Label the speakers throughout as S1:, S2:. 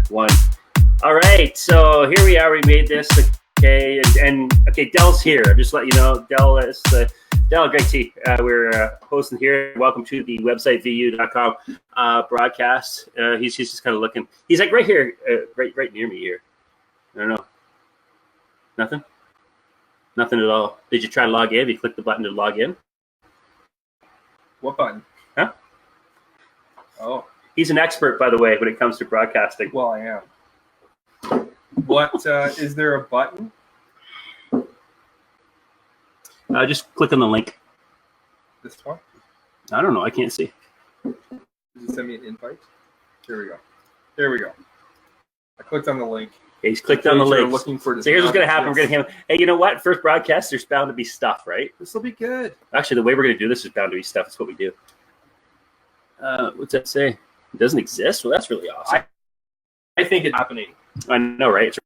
S1: One. All right, so here we are. We made this. Okay, and okay, Dell's here. Just let you know, Dell is Dell, great tea. We're hosting here. Welcome to the website vu.com broadcast. He's just kind of looking. He's like right here, right near me here. I don't know. Nothing at all. Did you try to log in? Have you clicked the button to log in?
S2: What button?
S1: Huh?
S2: Oh.
S1: He's an expert, by the way, when it comes to broadcasting.
S2: Well, I am. What, is there a button?
S1: Just click on the link.
S2: This one?
S1: I don't know. I can't see.
S2: Does it send me an invite? There we go. I clicked on the link.
S1: Okay, he's clicked on the link.
S2: Looking for
S1: so here's what's going to happen. We're going to have, hey, you know what? First broadcast, there's bound to be stuff, right?
S2: This will be good.
S1: Actually, the way we're going to do this is bound to be stuff. That's what we do. What's that say? It doesn't exist? Well, that's really awesome.
S2: I think it's happening.
S1: I know, right? It's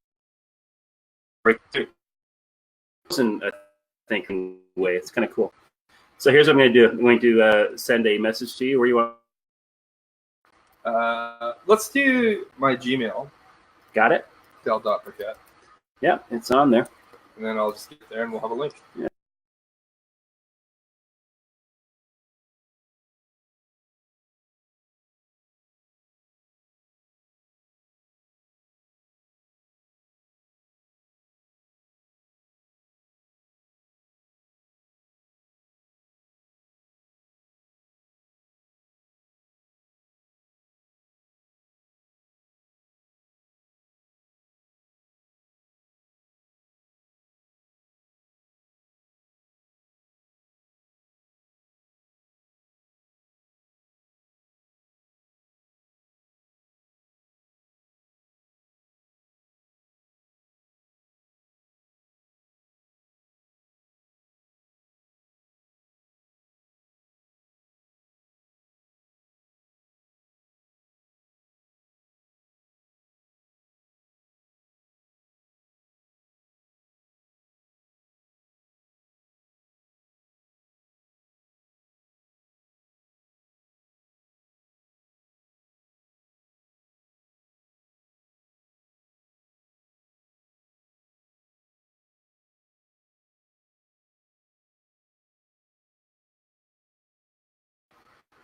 S1: right there. In a thinking way. It's kind of cool. So here's what I'm going to do. I'm going to send a message to you. Where you want?
S2: Let's do my Gmail.
S1: Got it?
S2: Dell.Burkett.
S1: Yeah, it's on there.
S2: And then I'll just get there and we'll have a link.
S1: Yeah.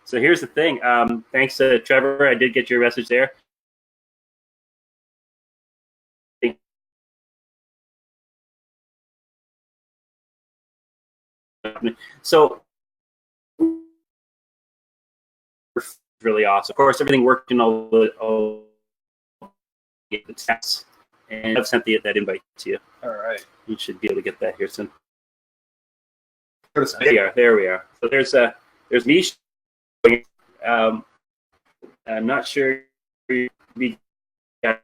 S1: So here's the thing. Thanks to Trevor. I did get your message there. So really awesome. Of course, everything worked in all the tests, and I've sent that invite to you.
S2: All right.
S1: You should be able to get that here soon.
S2: There
S1: we are. So there's me. I'm not sure we got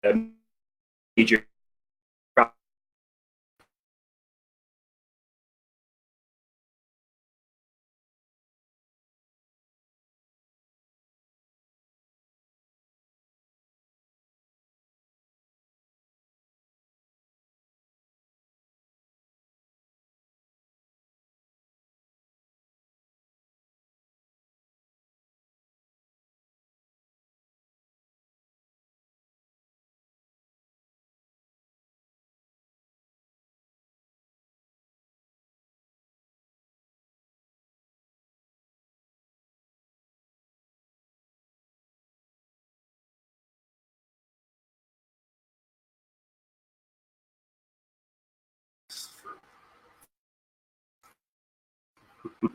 S1: a major.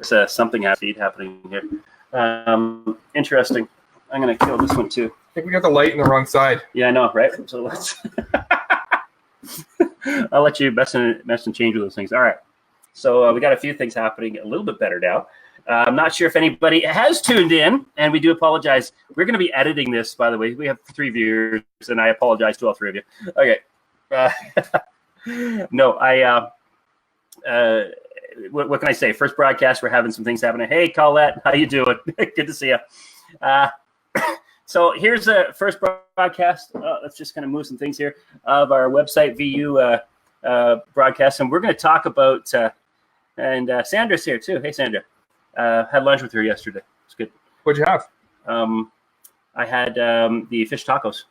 S1: There's something happening here. Interesting. I'm going to kill this one too.
S2: I think we got the light in the wrong side.
S1: Yeah, I know, right? So let's. I'll let you mess and change with those things. All right. So we got a few things happening a little bit better now. I'm not sure if anybody has tuned in, and we do apologize. We're going to be editing this, by the way. We have 3 viewers, and I apologize to all 3 of you. Okay. No, what can I say? First broadcast, we're having some things happening. Hey, Colette, how you doing? Good to see you. So here's the first broadcast. Let's just kind of move some things here of our website VU broadcast, and we're going to talk about. And Sandra's here too. Hey, Sandra. Had lunch with her yesterday. It's good.
S2: What'd you have?
S1: I had the fish tacos.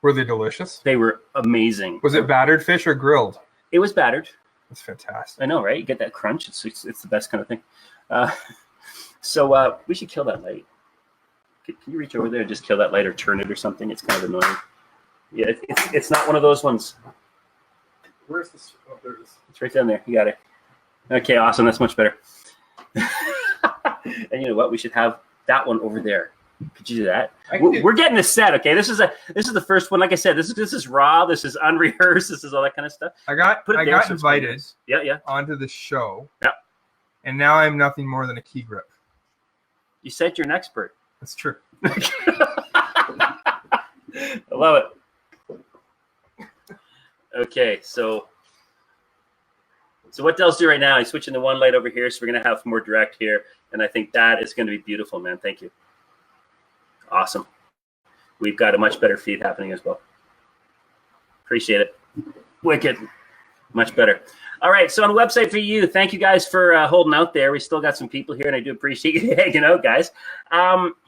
S2: Were they delicious?
S1: They were amazing.
S2: Was it battered fish or grilled?
S1: It was battered.
S2: That's fantastic.
S1: I know, right? You get that crunch. It's the best kind of thing. So we should kill that light. Can you reach over there and just kill that light or turn it or something? It's kind of annoying. Yeah, it's not one of those ones.
S2: Where's this? Oh, there it is.
S1: It's right down there. You got it. Okay, awesome. That's much better. And you know what? We should have that one over there. Could you do that? We're getting this set, okay? This is the first one. Like I said, this is raw. This is unrehearsed. This is all that kind of stuff.
S2: I got invited.
S1: Yeah.
S2: Onto the show.
S1: Yeah.
S2: And now I'm nothing more than a key grip.
S1: You said you're an expert.
S2: That's true.
S1: I love it. Okay, so what Dell's doing right now, he's switching the one light over here, so we're going to have more direct here, and I think that is going to be beautiful, man. Thank you. Awesome. We've got a much better feed happening as well. Appreciate it. Wicked. Much better. All right, so on the website for you, thank you guys for holding out there. We still got some people here, and I do appreciate you hanging out, guys.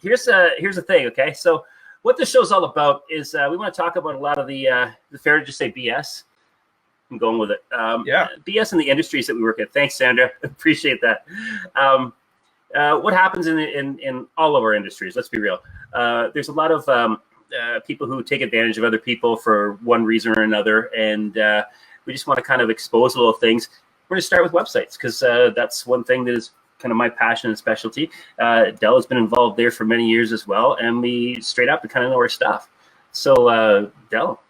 S1: Here's the thing, okay? So what this show's all about is we want to talk about a lot of the fair to just say BS. I'm going with it. BS in the industries that we work at. Thanks, Sandra. Appreciate that. What happens in all of our industries? Let's be real. There's a lot of people who take advantage of other people for one reason or another, and we just want to kind of expose little things. We're going to start with websites because that's one thing that is kind of my passion and specialty. Dell has been involved there for many years as well, and we straight up kind of know our stuff. So, Dell,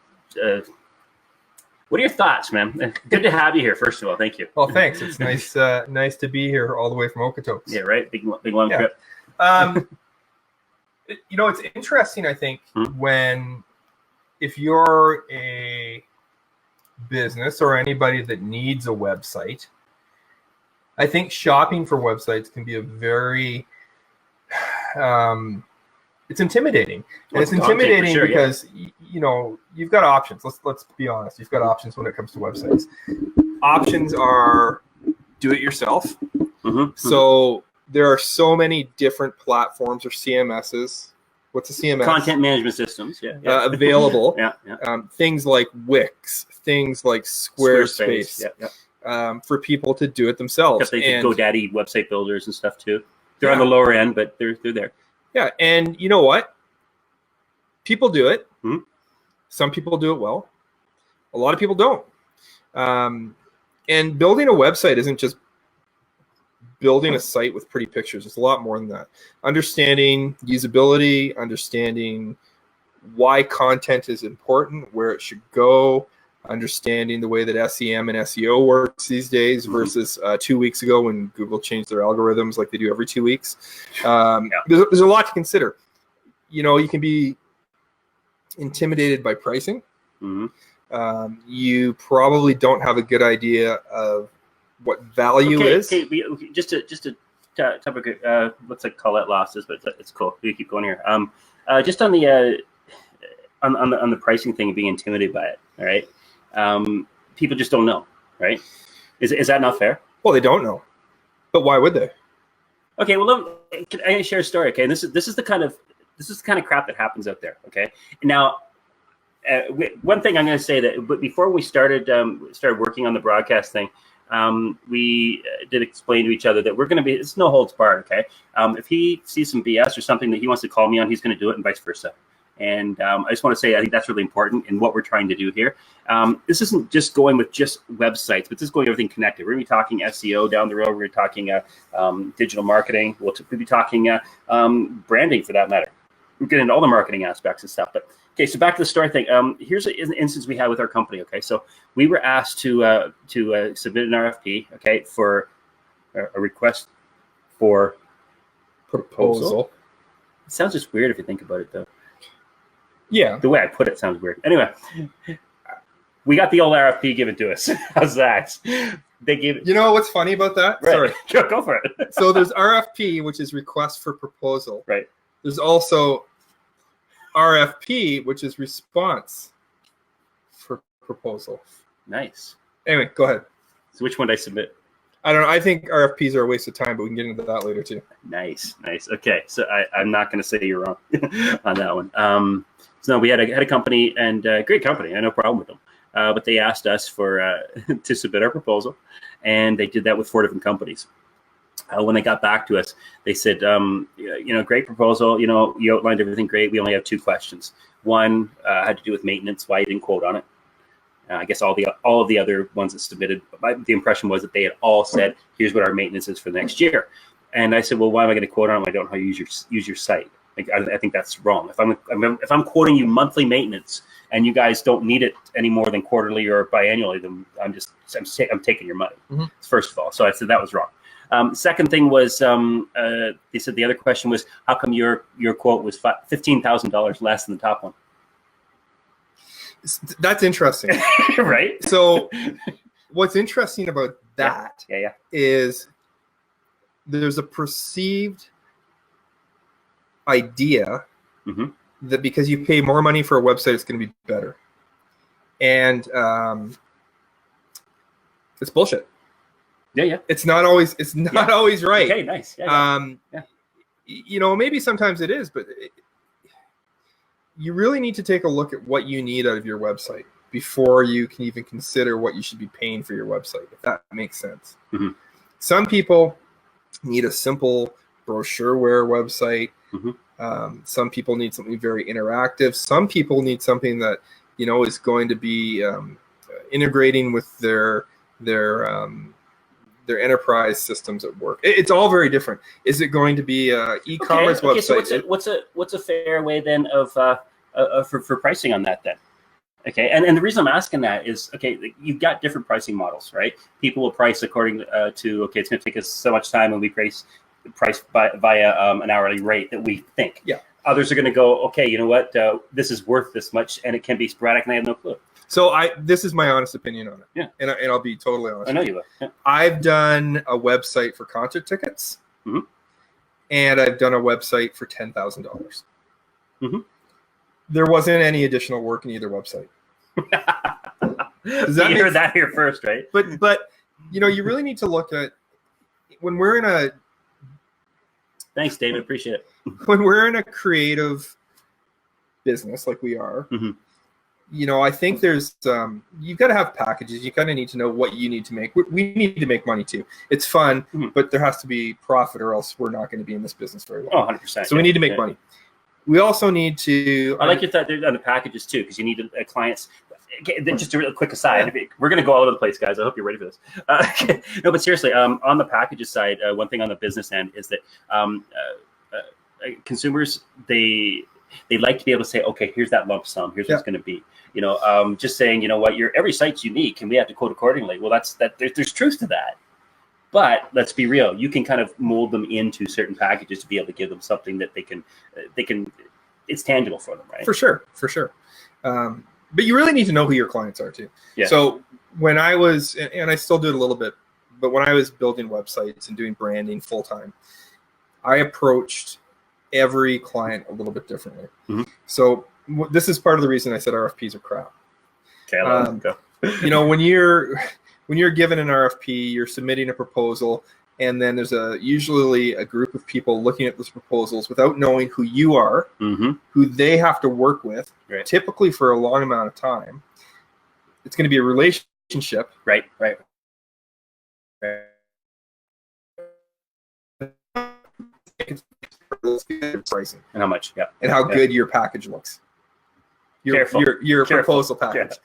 S1: what are your thoughts, man? Good to have you here, first of all. Thank you.
S2: Well, thanks. It's nice nice to be here all the way from Okotoks.
S1: Yeah, right? Big long trip.
S2: It's interesting, I think, if you're a business or anybody that needs a website, I think shopping for websites can be a very it's intimidating. And it's intimidating sure, because you've got options. Let's be honest. You've got options when it comes to websites. Options are do it yourself. So there are so many different platforms or CMSs. What's a CMS?
S1: Content management systems. Yeah.
S2: Available.
S1: Yeah.
S2: Things like Wix, things like Squarespace. For people to do it themselves.
S1: And GoDaddy website builders and stuff too. They're on the lower end, but they're there.
S2: Yeah, and you know what? People do it. Some people do it well. A lot of people don't. And building a website isn't just building a site with pretty pictures. It's a lot more than that. Understanding usability, understanding why content is important, where it should go, understanding the way that SEM and SEO works these days versus 2 weeks ago when Google changed their algorithms like they do every 2 weeks. There's a lot to consider. You can be intimidated by pricing. You probably don't have a good idea of what value is.
S1: Okay, just to topic, looks like Colette lost us, but it's cool. We keep going here. Just on the on the pricing thing and being intimidated by it. All right. People just don't know, right? Is that not fair?
S2: Well, they don't know, but why would they?
S1: Okay, well, I share a story. Okay, and this is the kind of crap that happens out there. Okay, now one thing I'm going to say but before we started working on the broadcast thing, we did explain to each other that we're going to be, it's no holds barred. Okay, if he sees some BS or something that he wants to call me on, he's going to do it, and vice versa. And I just want to say, I think that's really important in what we're trying to do here. This isn't just going with just websites, but this is going everything connected. We're going to be talking SEO down the road. We're talking digital marketing. We'll be talking branding for that matter. We'll get into all the marketing aspects and stuff. But okay, so back to the story thing. Here's an instance we had with our company. Okay, so we were asked to submit an RFP. Okay, for a request for proposal. It sounds just weird if you think about it, though.
S2: Yeah.
S1: The way I put it sounds weird. Anyway, we got the old RFP given to us. How's that? They gave it.
S2: You know what's funny about that?
S1: Right. Sorry. Go for it.
S2: So there's RFP, which is request for proposal.
S1: Right.
S2: There's also RFP, which is response for proposal.
S1: Nice.
S2: Anyway, go ahead.
S1: So which one did I submit?
S2: I don't know. I think RFPs are a waste of time, but we can get into that later too.
S1: Nice. Okay. So I'm not going to say you're wrong on that one. So we had a company, and great company. I had no problem with them. But they asked us for to submit our proposal, and they did that with 4 different companies. When they got back to us, they said, great proposal. You outlined everything great. We only have 2 questions. One had to do with maintenance, why you didn't quote on it. I guess all of the other ones that submitted, the impression was that they had all said, here's what our maintenance is for the next year. And I said, well, why am I going to quote on it? I don't know how you use your site. Like, I think that's wrong. If I'm quoting you monthly maintenance and you guys don't need it any more than quarterly or biannually, then I'm taking your money. Mm-hmm. First of all, so I said that was wrong. Second thing was, they said the other question was, how come your quote was $15,000 less than the top one?
S2: That's interesting.
S1: Right?
S2: So what's interesting about that is there's a perceived idea that because you pay more money for a website, it's going to be better. And it's bullshit.
S1: Yeah.
S2: It's not always right.
S1: Okay, nice.
S2: Maybe sometimes it is, but you really need to take a look at what you need out of your website before you can even consider what you should be paying for your website, if that makes sense. Mm-hmm. Some people need a simple brochureware website. Mm-hmm. Some people need something very interactive. Some people need something that, is going to be integrating with their enterprise systems at work. It's all very different. Is it going to be an e-commerce website?
S1: So what's a fair way then of for pricing on that then? Okay, and the reason I'm asking that is, you've got different pricing models, right? People will price according to it's going to take us so much time, and we price via an hourly rate that we think. Yeah. Others are going to go, you know what? This is worth this much, and it can be sporadic, and I have no clue.
S2: So this is my honest opinion on it. Yeah. And I'll be totally honest.
S1: I know you will. Yeah.
S2: I've done a website for concert tickets, and I've done a website for $10,000. Mm-hmm. There wasn't any additional work in either website.
S1: Does that you heard that here first, right?
S2: But you really need to look at when we're in a.
S1: Thanks, David. Appreciate it.
S2: When we're in a creative business like we are. Mm-hmm. I think there's you've got to have packages. You kind of need to know what you need to make. We need to make money too. It's fun, but there has to be profit, or else we're not going to be in this business very long.
S1: 100%.
S2: So we need to make money. We also need to.
S1: I like your thought on the packages too, because you need clients. Just a real quick aside, we're going to go all over the place, guys. I hope you're ready for this. No, but seriously, on the packages side, one thing on the business end is that consumers they like to be able to say, okay, here's that lump sum. Here's what it's going to be. Just saying, every site's unique and we have to quote accordingly. Well, there's truth to that. But let's be real. You can kind of mold them into certain packages to be able to give them something that they can, it's tangible for them, right?
S2: For sure. But you really need to know who your clients are too. Yeah. So when I was, and I still do it a little bit, but when I was building websites and doing branding full time, I approached every client a little bit differently. Mm-hmm. So this is part of the reason I said RFPs are crap.
S1: Okay, I'll let go.
S2: When you're given an RFP, you're submitting a proposal, and then there's usually a group of people looking at those proposals without knowing who you are, who they have to work with, typically for a long amount of time. It's going to be a relationship.
S1: Right.
S2: Pricing.
S1: And how much? Yeah.
S2: And how good your package looks. Your proposal package.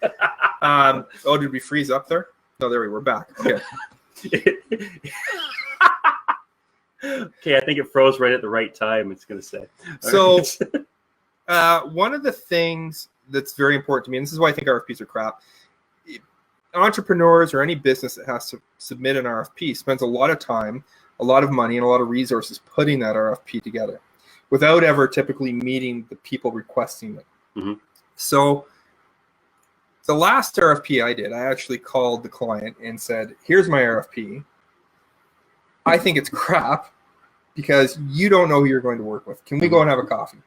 S2: Did we freeze up there? No, there we were back. Okay.
S1: Okay, I think it froze right at the right time, it's going to say.
S2: So one of the things that's very important to me, and this is why I think RFPs are crap, entrepreneurs or any business that has to submit an RFP spends a lot of time, a lot of money, and a lot of resources putting that RFP together without ever typically meeting the people requesting it. Mm-hmm. So the last RFP I did, I actually called the client and said, here's my RFP. I think it's crap because you don't know who you're going to work with. Can we go and have a coffee?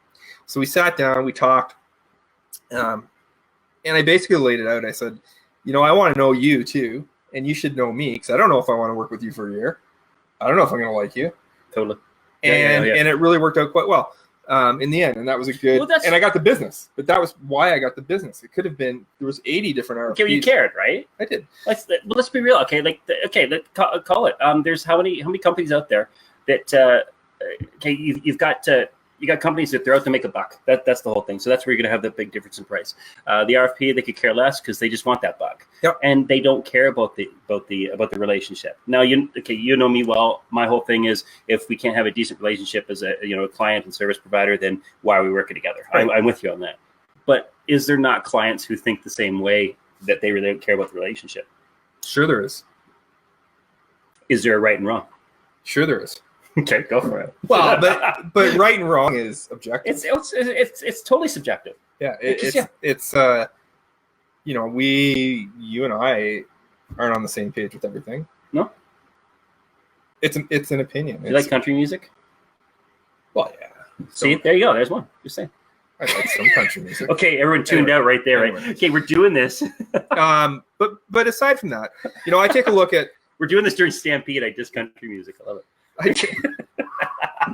S2: So we sat down, we talked, and I basically laid it out. I said, I want to know you too, and you should know me because I don't know if I want to work with you for a year. I don't know if I'm going to like you.
S1: Totally.
S2: And it really worked out quite well. in the end, and that was a good.
S1: Well, that's-
S2: and I got the business, but that was why I got the business. It could have been there was 80 different RFPs.
S1: Okay, well, you cared, right?
S2: I did.
S1: Let's be real. Okay, let's call it. There's how many companies out there that okay, you've got you got companies that they're out to make a buck. That's the whole thing. So that's where you're going to have the big difference in price. The RFP, they could care less because they just want that buck,
S2: Yep.
S1: and they don't care about the relationship. Now you know me well. My whole thing is if we can't have a decent relationship as a client and service provider, then why are we working together?
S2: Right.
S1: I'm with you on that. But is there not clients who think the same way that they really don't care about the relationship?
S2: Sure, there is.
S1: Is there a right and wrong?
S2: Sure, there is.
S1: Okay, go for it.
S2: Well, but right and wrong is objective.
S1: It's totally subjective.
S2: Yeah,
S1: Because,
S2: it's you and I aren't on the same page with everything.
S1: No,
S2: it's an opinion.
S1: do you like country music?
S2: Well, yeah.
S1: See, there you go. There's one. Just saying.
S2: I like some country music.
S1: Okay, everyone tuned out right there, right?
S2: Anyway.
S1: Okay, we're doing this.
S2: But aside from that, I take a look at.
S1: We're doing this during Stampede. I diss country music. I love it.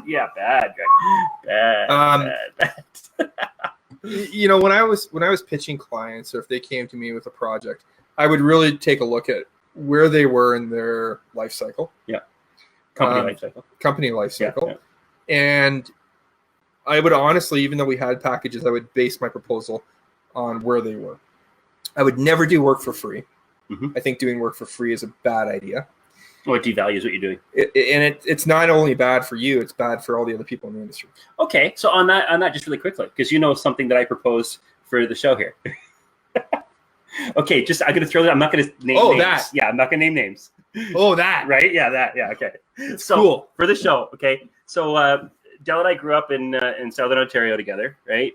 S1: Yeah, bad, bad.
S2: When I was pitching clients, or if they came to me with a project, I would really take a look at where they were in their life cycle.
S1: Yeah, company life cycle.
S2: Yeah. And I would honestly, even though we had packages, I would base my proposal on where they were. I would never do work for free.
S1: Mm-hmm.
S2: I think doing work for free is a bad idea.
S1: Well, it devalues what you're doing.
S2: It's not only bad for you, it's bad for all the other people in the industry.
S1: Okay, so on that, just really quickly, because something that I proposed for the show here. Okay, I'm going to throw that. I'm not going to name names.
S2: That.
S1: Yeah, I'm not going to name names.
S2: Oh, that.
S1: Right? Yeah, that. Yeah, okay. So
S2: cool.
S1: For the show, okay. So Del and I grew up in Southern Ontario together, right?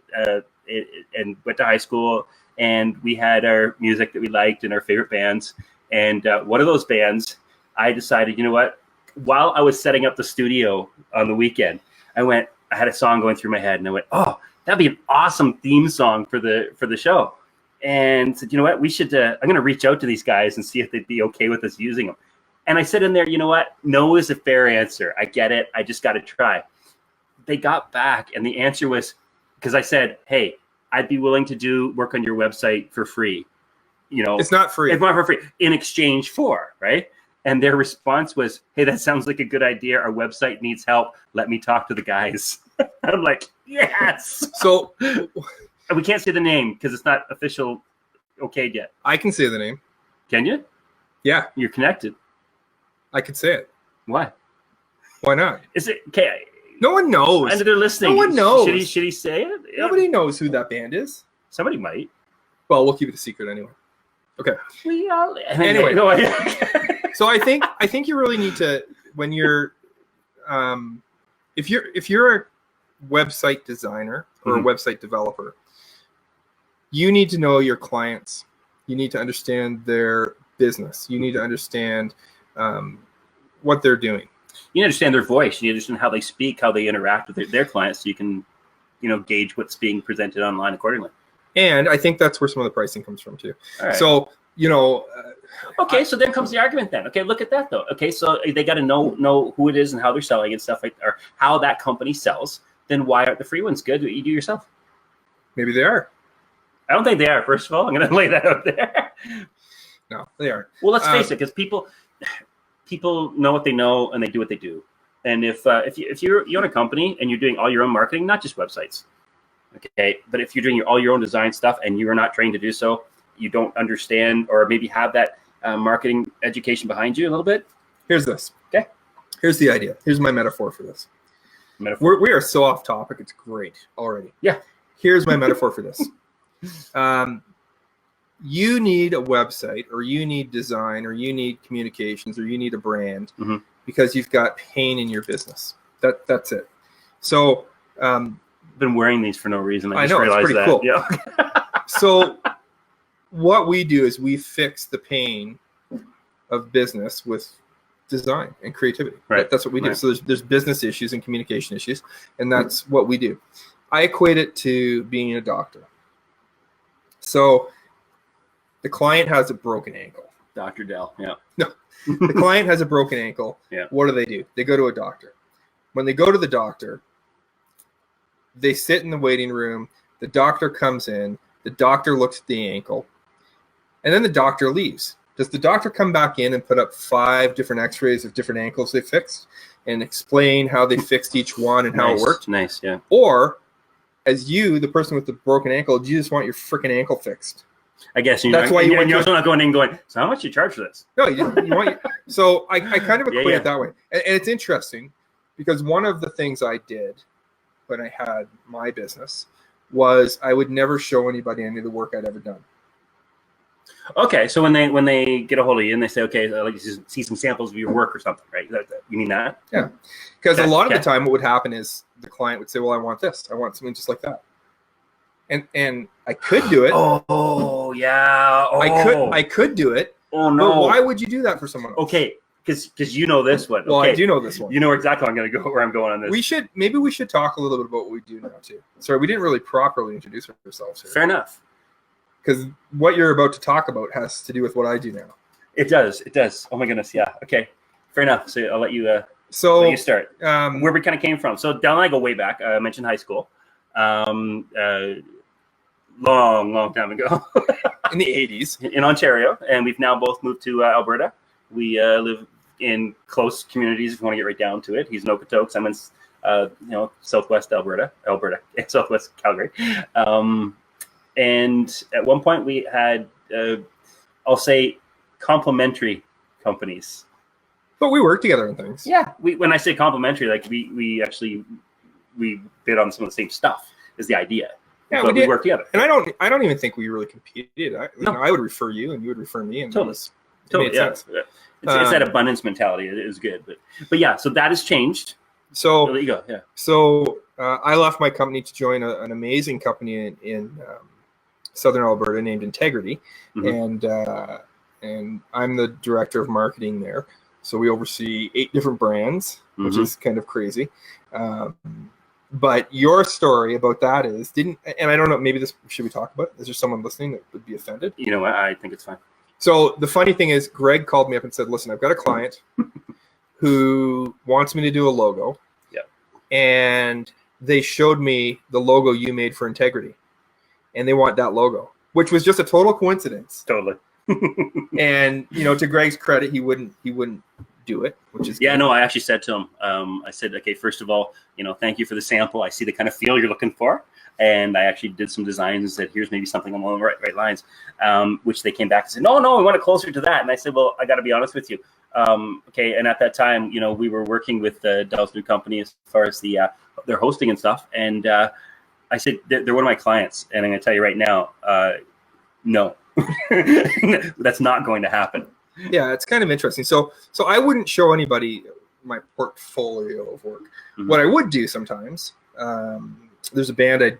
S1: And went to high school, and we had our music that we liked and our favorite bands. And one of those bands, I decided, you know what? While I was setting up the studio on the weekend, I had a song going through my head, and I went, oh, that'd be an awesome theme song for the show. And said, you know what? We should. I'm going to reach out to these guys and see if they'd be okay with us using them. And I said in there, you know what? No is a fair answer. I get it. I just got to try. They got back, and the answer was, because I said, hey, I'd be willing to do work on your website for free.
S2: It's not free.
S1: It's not for free. In exchange for, right? And their response was, hey, that sounds like a good idea. Our website needs help. Let me talk to the guys. I'm like, yes.
S2: So
S1: we can't say the name because it's not official okayed yet.
S2: I can say the name.
S1: Can you?
S2: Yeah.
S1: You're connected.
S2: I could say it.
S1: Why?
S2: Why not?
S1: Is it okay?
S2: No one knows.
S1: And they're listening.
S2: No one knows.
S1: Should he say it? Yeah.
S2: Nobody knows who that band is.
S1: Somebody might.
S2: Well, we'll keep it a secret anyway. Okay.
S1: We all
S2: anyway.
S1: No,
S2: So I think you really need to, when you're if you're a website designer or
S1: Mm-hmm.
S2: a website developer, you need to know your clients. You need to understand their business. You need to understand what they're doing.
S1: You need to understand their voice. You need to understand how they speak, how they interact with their clients, so you can, gauge what's being presented online accordingly.
S2: And I think that's where some of the pricing comes from too.
S1: All right.
S2: So,
S1: okay, so there comes the argument then. Okay, look at that though. Okay, so they got to know who it is and how they're selling and stuff like, or how that company sells. Then why aren't the free ones good that you do yourself?
S2: maybe they are.
S1: I don't think they are. First of all, I'm going to lay that out there.
S2: No, they aren't.
S1: Well, let's face it, because people know what they know and they do what they do. And if you own a company and you're doing all your own marketing, not just websites, okay, but if you're doing all your own design stuff and you are not trained to do so, you don't understand or maybe have that marketing education behind you a little bit.
S2: Here's this.
S1: Okay.
S2: Here's the idea. Here's my metaphor for this. We are so off topic. It's great already.
S1: Yeah.
S2: Here's my metaphor for this. You need a website, or you need design, or you need communications, or you need a brand,
S1: mm-hmm.
S2: because you've got pain in your business. That's it. So
S1: I've been wearing these for no reason. I just
S2: know,
S1: realized
S2: it's pretty
S1: that.
S2: cool.
S1: Yeah.
S2: So what we do is we fix the pain of business with design and creativity.
S1: Right.
S2: That's what we do.
S1: Right.
S2: So there's business issues and communication issues, and that's what we do. I equate it to being a doctor. So the client has a broken ankle.
S1: Dr. Dell. Yeah.
S2: No, the client has a broken ankle.
S1: Yeah.
S2: What do? They go to a doctor. When they go to the doctor, They sit in the waiting room. The doctor comes in. The doctor looks at the ankle. And then the doctor leaves. Does the doctor come back in and put up 5 different x-rays of different ankles they fixed and explain how they fixed each one and how it worked?
S1: Nice, yeah.
S2: Or, as you, the person with the broken ankle, do you just want your freaking ankle fixed?
S1: I guess
S2: That's why you went
S1: you're
S2: to-
S1: also not going in and going, so how much you charge for this?
S2: No, you want your, so I kind of equate
S1: Yeah.
S2: it that way. And it's interesting because one of the things I did when I had my business was I would never show anybody any of the work I'd ever done.
S1: Okay, so when they get a hold of you and they say, okay, I'd like to see some samples of your work or something, right? You mean that?
S2: Yeah. Because
S1: Okay,
S2: a lot of
S1: okay.
S2: the time what would happen is the client would say, well, I want this. I want something just like that. And I could do it.
S1: Oh yeah. Oh.
S2: I could do it.
S1: Oh
S2: But
S1: no.
S2: why would you do that for someone else?
S1: Okay, because you know this one.
S2: Well,
S1: okay.
S2: I do know this one.
S1: You know exactly where I'm going on this.
S2: Maybe we should talk a little bit about what we do now too. Sorry, we didn't really properly introduce ourselves here.
S1: Fair enough.
S2: Because what you're about to talk about has to do with what I do now.
S1: It does. It does. Oh my goodness. Yeah. Okay. Fair enough. So I'll let you
S2: So
S1: start. Where we kind of came from. So Dell and I go way back. I mentioned high school. Long time ago
S2: in the 80s.
S1: in Ontario, and we've now both moved to Alberta. We live in close communities. If you want to get right down to it, he's in Okotoks. I'm in southwest Alberta, southwest Calgary. And at one point we had, I'll say, complementary companies.
S2: But we work together on things.
S1: Yeah, when I say complementary, like we bid on some of the same stuff is the idea.
S2: Yeah,
S1: but
S2: we did.
S1: work together.
S2: And I don't even think we really competed.
S1: No.
S2: I would refer you and you would refer me. And
S1: Totally.
S2: it made
S1: Yeah.
S2: sense.
S1: It's that abundance mentality. It is good, but yeah. So that has changed.
S2: So
S1: There you go. Yeah.
S2: So I left my company to join an amazing company in Southern Alberta named Integrity, and I'm the director of marketing there. So we oversee 8 different brands, which is kind of crazy. But your story about that and I don't know, maybe this should we talk about it? Is there someone listening that would be offended?
S1: You know what? I think it's fine.
S2: So the funny thing is, Greg called me up and said, "Listen, I've got a client who wants me to do a logo."
S1: Yep.
S2: And they showed me the logo you made for Integrity, and they want that logo, which was just a total coincidence.
S1: Totally.
S2: And to Greg's credit, he wouldn't do it, which is
S1: Yeah,
S2: good.
S1: no, I actually said to him, I said, okay, first of all, thank you for the sample. I see the kind of feel you're looking for. And I actually did some designs and said, here's maybe something along the right lines, which they came back and said, no, we want it closer to that. And I said, well, I got to be honest with you. Okay. And at that time, we were working with Dell's new company as far as their hosting and stuff. And I said, they're one of my clients. And I'm going to tell you right now, no, that's not going to happen.
S2: Yeah, it's kind of interesting. So I wouldn't show anybody my portfolio of work.
S1: Mhm.
S2: What I would do sometimes, there's a band I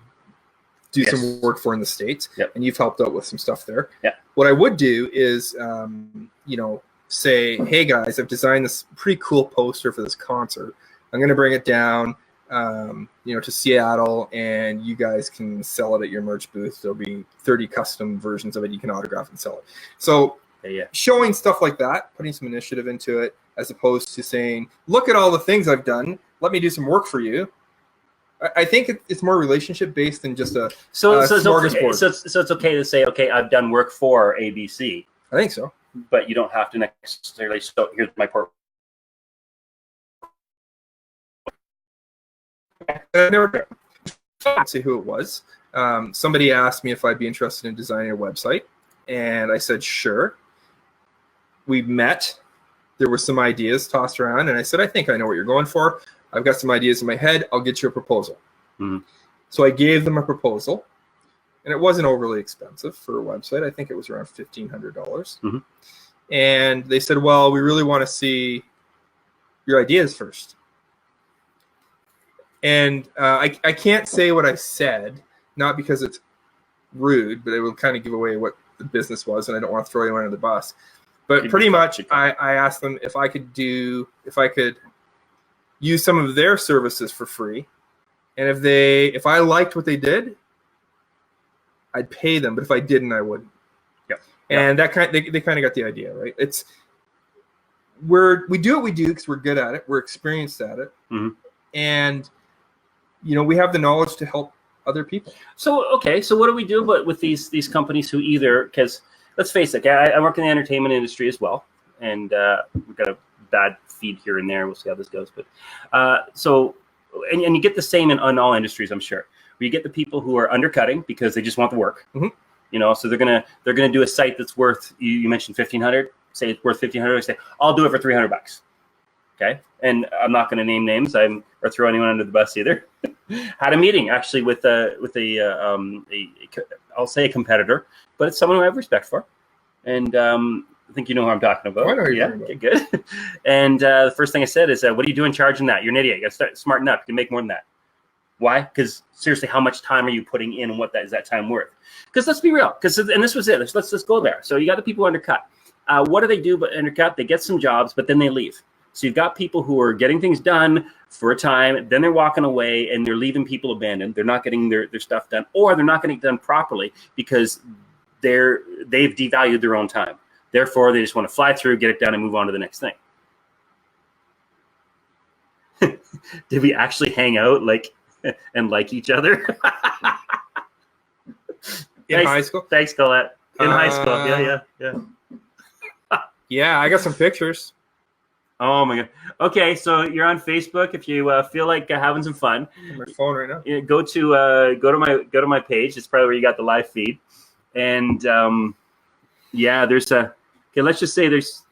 S2: do
S1: Yes.
S2: some work for in the States,
S1: Yep.
S2: and you've helped out with some stuff there.
S1: Yeah.
S2: What I would do is, say, hey guys, I've designed this pretty cool poster for this concert. I'm going to bring it down, to Seattle, and you guys can sell it at your merch booth. There'll be 30 custom versions of it. You can autograph and sell it. So
S1: Yeah.
S2: showing stuff like that, putting some initiative into it, as opposed to saying, look at all the things I've done. Let me do some work for you. I think it's more relationship based than just a
S1: So it's okay.
S2: smorgasbord.
S1: So it's okay to say, okay, I've done work for ABC,
S2: I think so.
S1: but you don't have to necessarily. So here's my portfolio.
S2: I never can't say who it was. Somebody asked me if I'd be interested in designing a website, and I said sure. We met. There were some ideas tossed around, and I said, I think I know what you're going for. I've got some ideas in my head. I'll get you a proposal.
S1: Mhm.
S2: So I gave them a proposal, and it wasn't overly expensive for a website. I think it was around $1,500.
S1: Mhm.
S2: And they said, well, we really want to see your ideas first. And I can't say what I said, not because it's rude, but it will kind of give away what the business was, and I don't want to throw anyone under the bus. But pretty much, I asked them if I could use some of their services for free, and if I liked what they did, I'd pay them. But if I didn't, I wouldn't.
S1: Yep.
S2: And they kind of got the idea, right? We do what we do because we're good at it, we're experienced at it,
S1: Mhm.
S2: and we have the knowledge to help other people.
S1: So, okay, so what do we do with these companies who either, because let's face it, I work in the entertainment industry as well, and we've got a bad feed here and there. We'll see how this goes. But and you get the same in all industries, I'm sure. Where you get the people who are undercutting because they just want the work.
S2: Mm-hmm.
S1: So they're gonna do a site that's worth, you mentioned $1,500. Say it's worth $1,500. I say I'll do it for $300. Okay, and I'm not going to name names. Or throw anyone under the bus either. Had a meeting actually with I'll say a competitor, but it's someone who I have respect for, and I think you know who I'm talking about.
S2: I know who you're
S1: yeah,
S2: talking
S1: okay, good. And the first thing I said is, "What are you doing charging that? You're an idiot. You got to start smarten up. You can make more than that." Why? Because seriously, how much time are you putting in, and what is that time worth? Because let's be real. And this was it. Let's go there. So you got the people undercut. What do they do? But undercut, they get some jobs, but then they leave. So you've got people who are getting things done for a time, then they're walking away and they're leaving people abandoned. They're not getting their stuff done, or they're not getting it done properly because they've devalued their own time. Therefore, they just want to fly through, get it done, and move on to the next thing. Did we actually hang out and like each other?
S2: In high school?
S1: Thanks, Colette. In high school. Yeah.
S2: Yeah, I got some pictures.
S1: Oh my god. Okay, so you're on Facebook. If you feel like having some fun,
S2: On my phone right now.
S1: go to my page. It's probably where you got the live feed. And there's let's just say there's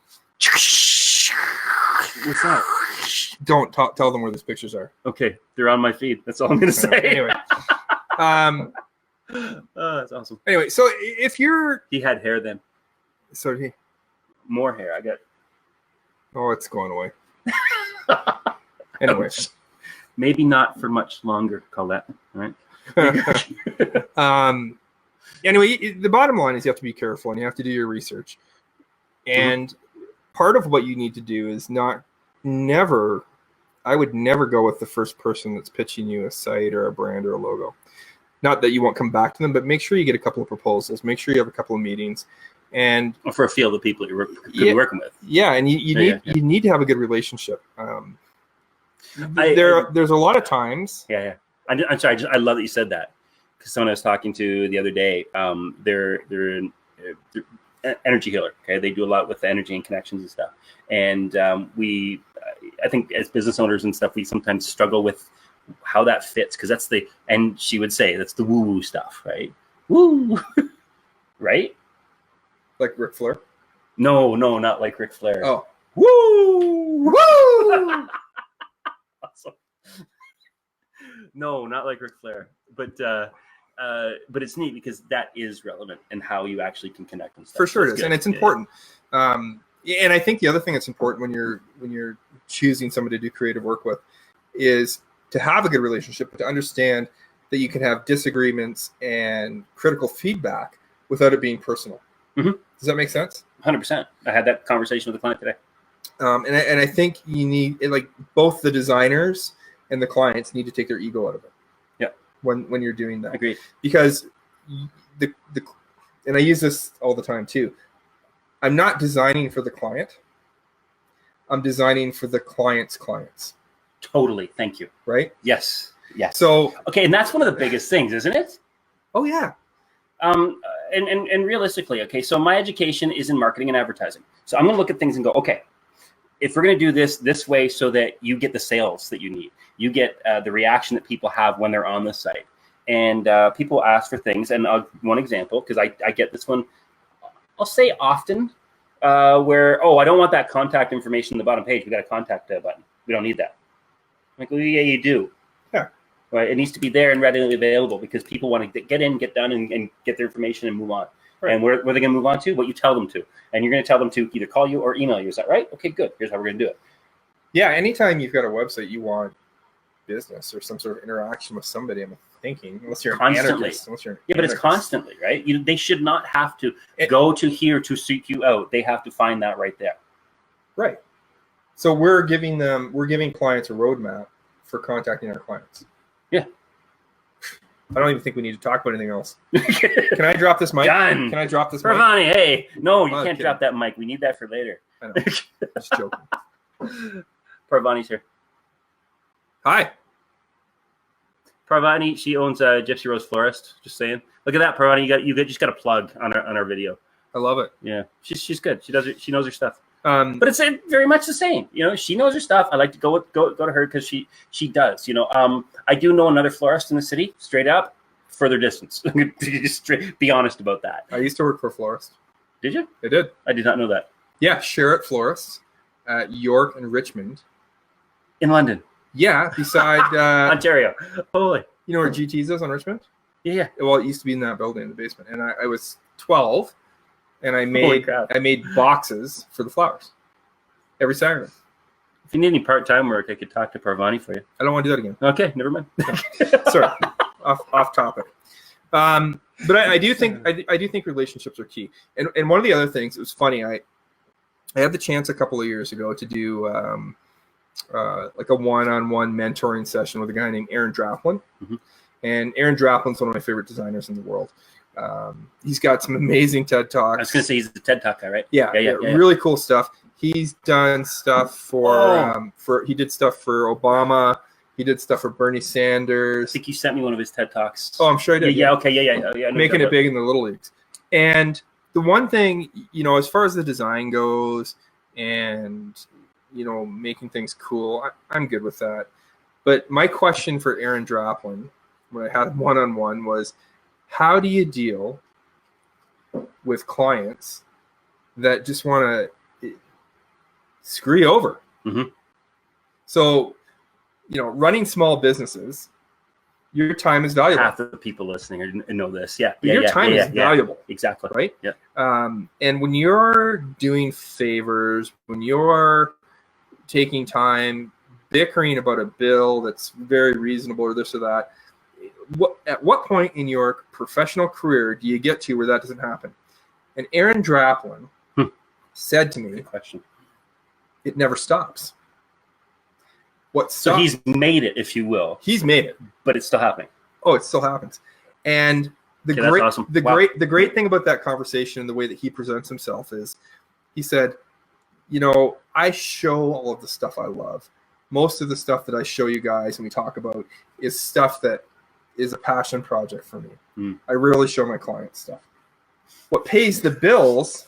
S1: what's that?
S2: Don't tell them where those pictures are.
S1: Okay, they're on my feed. That's all I'm gonna say.
S2: Anyway.
S1: That's awesome.
S2: Anyway, so if you're
S1: He had hair then.
S2: so he
S1: More hair. I got.
S2: Oh, it's going away. Anyway.
S1: Maybe not for much longer, Colette. All right.
S2: Anyway, the bottom line is you have to be careful and you have to do your research. And part of what you need to do is I would never go with the first person that's pitching you a site or a brand or a logo. Not that you won't come back to them, but make sure you get a couple of proposals. Make sure you have a couple of meetings. And
S1: for a feel of the people you're be working with.
S2: Yeah, and you need to have a good relationship. There's a lot of times.
S1: Yeah. I'm sorry. I love that you said that, because someone I was talking to the other day, they're an energy healer. Okay, they do a lot with energy and connections and stuff. And I think as business owners and stuff, we sometimes struggle with how that fits, because and she would say that's the woo-woo stuff, right? Woo, right?
S2: Like Ric Flair?
S1: No, not like Ric Flair.
S2: Oh,
S1: woo, woo! Awesome. No, not like Ric Flair, but it's neat because that is relevant and how you actually can connect and stuff.
S2: For sure it is, and it's important. And I think the other thing that's important when you're choosing somebody to do creative work with is to have a good relationship, but to understand that you can have disagreements and critical feedback without it being personal.
S1: Mm-hmm.
S2: Does that make sense?
S1: 100%. I had that conversation with a client today.
S2: And I think you need, both the designers and the clients need to take their ego out of it.
S1: Yeah.
S2: When you're doing that.
S1: Agreed.
S2: Because and I use this all the time too. I'm not designing for the client. I'm designing for the client's clients.
S1: Totally. Thank you.
S2: Right?
S1: Yes.
S2: So
S1: okay, and that's one of the biggest things, isn't it?
S2: Oh yeah.
S1: And realistically, okay, so my education is in marketing and advertising. So I'm going to look at things and go, okay, if we're going to do this way so that you get the sales that you need, you get the reaction that people have when they're on the site. And people ask for things. And one example, because I get this one, I'll say often, where, I don't want that contact information on the bottom page. We got a contact button. We don't need that. I'm like, well, yeah, you do.
S2: Yeah.
S1: Right. It needs to be there and readily available because people want to get in, get done, and get their information and move on. Right. And where are they going to move on to? What you tell them to. And you're going to tell them to either call you or email you. Is that right? Okay, good. Here's how we're going to do it.
S2: Yeah. Anytime you've got a website, you want business or some sort of interaction with somebody. I'm thinking, unless you're
S1: constantly. But it's constantly, right? They should not have to go to here to seek you out. They have to find that right there.
S2: Right. So we're giving clients a roadmap for contacting our clients.
S1: Yeah.
S2: I don't even think we need to talk about anything else. Can I drop this mic?
S1: Done.
S2: Can I drop this mic?
S1: Pravani, hey. No, you can't drop that mic. We need that for later.
S2: I know. Just joking.
S1: Pravani's here.
S2: Hi.
S1: Parvani, she owns Gypsy Rose Florist. Just saying. Look at that, Parvani. You just got a plug on our video.
S2: I love it.
S1: Yeah, she's good. She knows her stuff.
S2: But
S1: But it's very much the same. She knows her stuff. I like to go to her because she does. I do know another florist in the city, straight up, further distance. Just be honest about that.
S2: I used to work for a florist.
S1: Did you?
S2: I did.
S1: I did not know that.
S2: Yeah, Sherritt Florists at York and Richmond.
S1: In London,
S2: Yeah, beside
S1: Ontario. Holy.
S2: you know where GT's is on Richmond?
S1: Yeah.
S2: Well, it used to be in that building in the basement, and I was 12, and I
S1: Holy crap.
S2: made boxes for the flowers every Saturday.
S1: If you need any part-time work, I could talk to Parvani for you.
S2: I don't want to do that again.
S1: Okay, never mind.
S2: Sorry, off topic. But I do think I do think relationships are key. And one of the other things, it was funny. I had the chance a couple of years ago to do like a one-on-one mentoring session with a guy named Aaron Draplin.
S1: Mhm.
S2: And Aaron Draplin's one of my favorite designers in the world. He's got some amazing TED Talks.
S1: I was going to say he's the TED Talk guy, right?
S2: Yeah, really cool stuff. He's done stuff for he did stuff for Obama. He did stuff for Bernie
S1: I
S2: Sanders.
S1: think you sent me one of his TED Talks.
S2: Oh, I'm sure he did.
S1: Yeah. Okay. Yeah. I know
S2: Making
S1: that.
S2: it big in the little leagues. And the one thing, as far as the design goes and, making things cool, I'm good with that. But my question for Aaron Draplin, when I had him one-on-one, was how do you deal with clients that just want to screw you over?
S1: Mm-hmm.
S2: So, running small businesses, your time is valuable.
S1: Half the people listening know this. Yeah.
S2: Your time is valuable.
S1: Exactly.
S2: Right?
S1: Yeah.
S2: And when you're doing favors, when you're taking time bickering about a bill that's very reasonable or this or that, at what point in your professional career do you get to where that doesn't happen? And Aaron Draplin said to me,
S1: Good question.
S2: it never stops.
S1: So he's made it, if you will,
S2: He's made it.
S1: but it's still happening.
S2: Oh, it still happens. And the
S1: Okay, that's
S2: great,
S1: awesome.
S2: the
S1: Wow.
S2: great thing about that conversation and the way that he presents himself is, he said, I show all of the stuff I love. Most of the stuff that I show you guys and we talk about is stuff that is a passion project for me.
S1: Mm.
S2: I rarely show my clients stuff. What pays the bills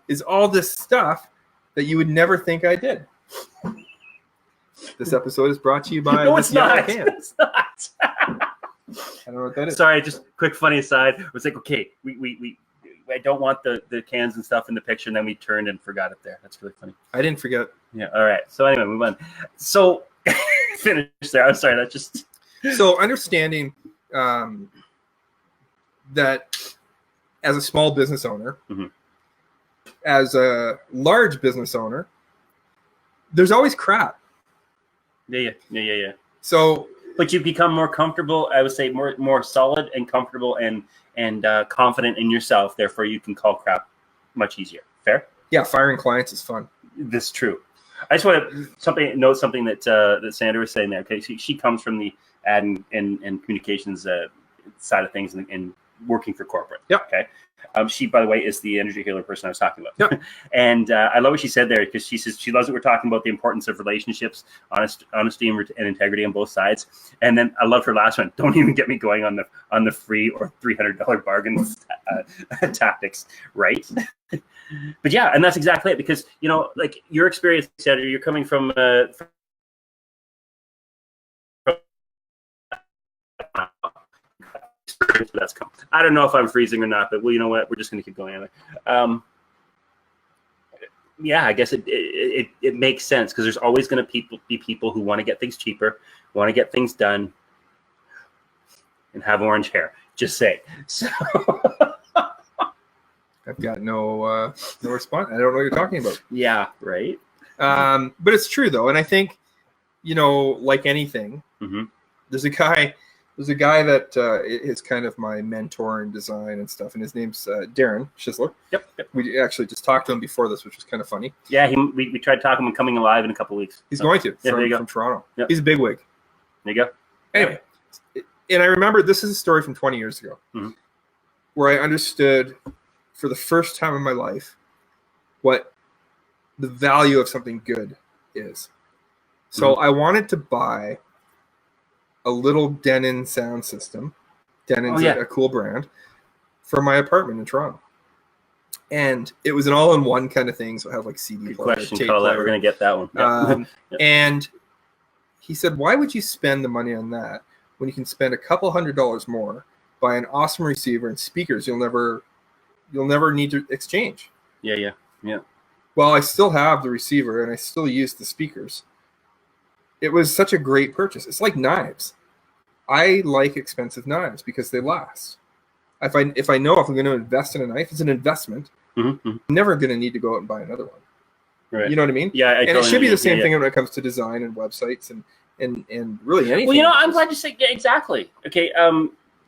S2: is all this stuff that you would never think I did. This episode is brought to you by
S1: No, it's
S2: Yellow
S1: not.
S2: Can.
S1: It's not.
S2: I don't know what that is.
S1: Sorry, just quick funny aside. It was like, okay, we I don't want the cans and stuff in the picture, and then we turned and forgot it there. That's really funny.
S2: I didn't forget.
S1: Yeah. All right. So anyway, move on. So finish there. I'm sorry. That just
S2: So understanding that as a small business owner,
S1: Mhm.
S2: as a large business owner, there's always crap.
S1: yeah.
S2: So
S1: But you become more comfortable. I would say more solid and comfortable and confident in yourself. Therefore, you can call crap much easier. Fair.
S2: yeah, firing clients is fun.
S1: This is true. I just want to note something that Sandra was saying there. Okay, she comes from the ad and communications side of things and working for corporate.
S2: Yep.
S1: Okay. She, by the way, is the energy healer person I was talking about.
S2: Yep.
S1: And I love what she said there because she says she loves that we're talking about the importance of relationships, honesty and integrity on both sides. And then I love her last one. Don't even get me going on the free or $300 bargain tactics, right? But yeah, and that's exactly it because like your experience, Sandra, you're coming from that's come. I don't know if I'm freezing or not, but well, you know what? We're just going to keep going anyway. Yeah, I guess it makes sense because there's always going to be people who want to get things cheaper, want to get things done, and have orange hair. Just say. So
S2: I've got no response. I don't know what you're talking about.
S1: yeah, right.
S2: But it's true though, and I think like anything,
S1: Mm-hmm.
S2: there's a guy that is kind of my mentor in design and stuff, and his name's Darren Schisler.
S1: Yep.
S2: We actually just talked to him before this, which was kind of funny.
S1: Yeah, we tried talking him coming alive in a couple of weeks.
S2: He's going to
S1: there you go.
S2: from Toronto.
S1: Yep.
S2: He's a bigwig.
S1: There you go.
S2: Anyway, and I remember this is a story from 20 years ago,
S1: Mhm.
S2: where I understood for the first time in my life what the value of something good is. So I wanted to buy a little Denon sound system. Denon's
S1: Oh, yeah.
S2: a cool brand for my apartment in Toronto. And it was an all-in-one kind of thing. So I had like CD
S1: Good
S2: player,
S1: question,
S2: tape
S1: Colette.
S2: player.
S1: We're going to get that one. Yeah. Yep.
S2: And he said, why would you spend the money on that when you can spend a couple $100 more, buy an awesome receiver and speakers you'll never need to exchange?
S1: Yeah.
S2: Well, I still have the receiver and I still use the speakers. It was such a great purchase. It's like knives. I like expensive knives because they last. If I know if I'm going to invest in a knife, it's an investment.
S1: Mm-hmm.
S2: I'm never going to need to go out and buy another one.
S1: Right.
S2: You know what I mean?
S1: Yeah.
S2: And it should be the same thing when it comes to design and websites and really anything.
S1: Well, I'm glad you said exactly. Okay.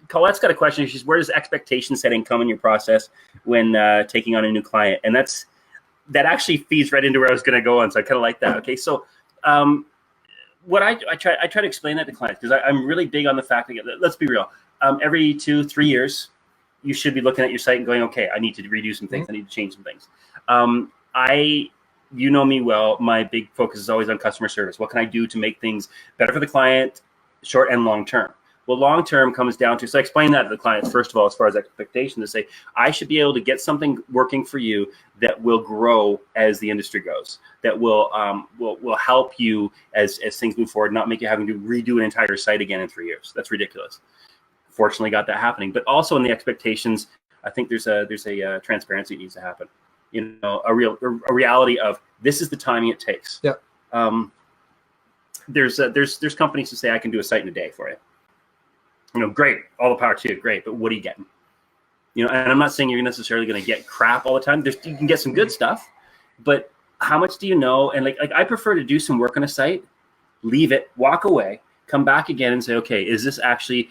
S1: Colette's got a question. She's, where does expectation setting come in your process when taking on a new client? And that actually feeds right into where I was going to go on. So I kind of like that. Okay. So what I try to explain that to clients, because I'm really big on the fact that, let's be real, every 2-3 years, you should be looking at your site and going, okay, I need to redo some things.
S2: Mm-hmm.
S1: I need to change some things. You know me well, my big focus is always on customer service. What can I do to make things better for the client, short and long term? Well, long term comes down to, so I explain that to the clients, first of all, as far as expectation, to say, I should be able to get something working for you that will grow as the industry goes, that will help you as things move forward, not make you having to redo an entire site again in 3 years. That's ridiculous. Fortunately, got that happening. But also in the expectations, I think there's a transparency that needs to happen. A reality of, this is the timing it takes.
S2: Yeah.
S1: There's companies who say, I can do a site in a day for you. Great, all the power to you, great, but what are you getting? And I'm not saying you're necessarily going to get crap all the time. You can get some good stuff, but how much do you know? And like I prefer to do some work on a site, leave it, walk away, come back again and say, okay, is this actually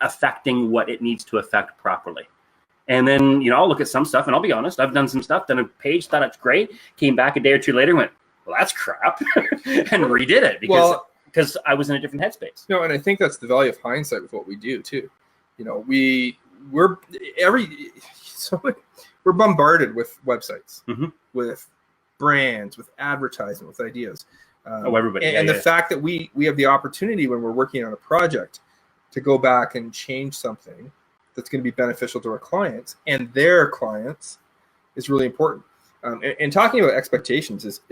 S1: affecting what it needs to affect properly? And then, I'll look at some stuff, and I'll be honest, I've done some stuff, done a page, thought it's great, came back a day or two later, went, well, that's crap, and redid it because I was in a different headspace.
S2: And I think that's the value of hindsight with what we do too. We're bombarded with websites,
S1: mm-hmm.
S2: with brands, with advertising, with ideas.
S1: Everybody.
S2: And the fact that we have the opportunity when we're working on a project to go back and change something that's going to be beneficial to our clients and their clients is really important. And talking about expectations it's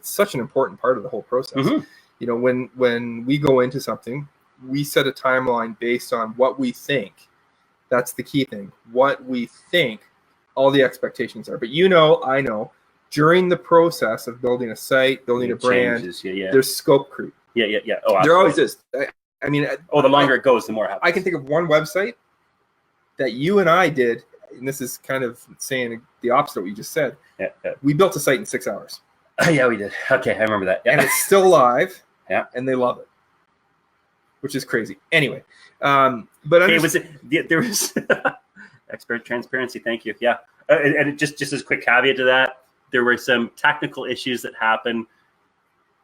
S2: such an important part of the whole process.
S1: Mm-hmm.
S2: When we go into something, we set a timeline based on what we think. That's the key thing. What we think all the expectations are. But I know, during the process of building a site, building a brand, there's scope creep.
S1: Yeah. Oh,
S2: there always is. I mean,
S1: the longer it goes, the more it happens.
S2: I can think of one website that you and I did, and this is kind of saying the opposite of what you just said.
S1: Yeah.
S2: We built a site in 6 hours.
S1: Yeah, we did. Okay, I remember that. Yeah.
S2: And it's still live.
S1: Yeah.
S2: And they love it, which is crazy. Anyway, but
S1: there was expert transparency. Thank you. Yeah, and just as a quick caveat to that, there were some technical issues that happened,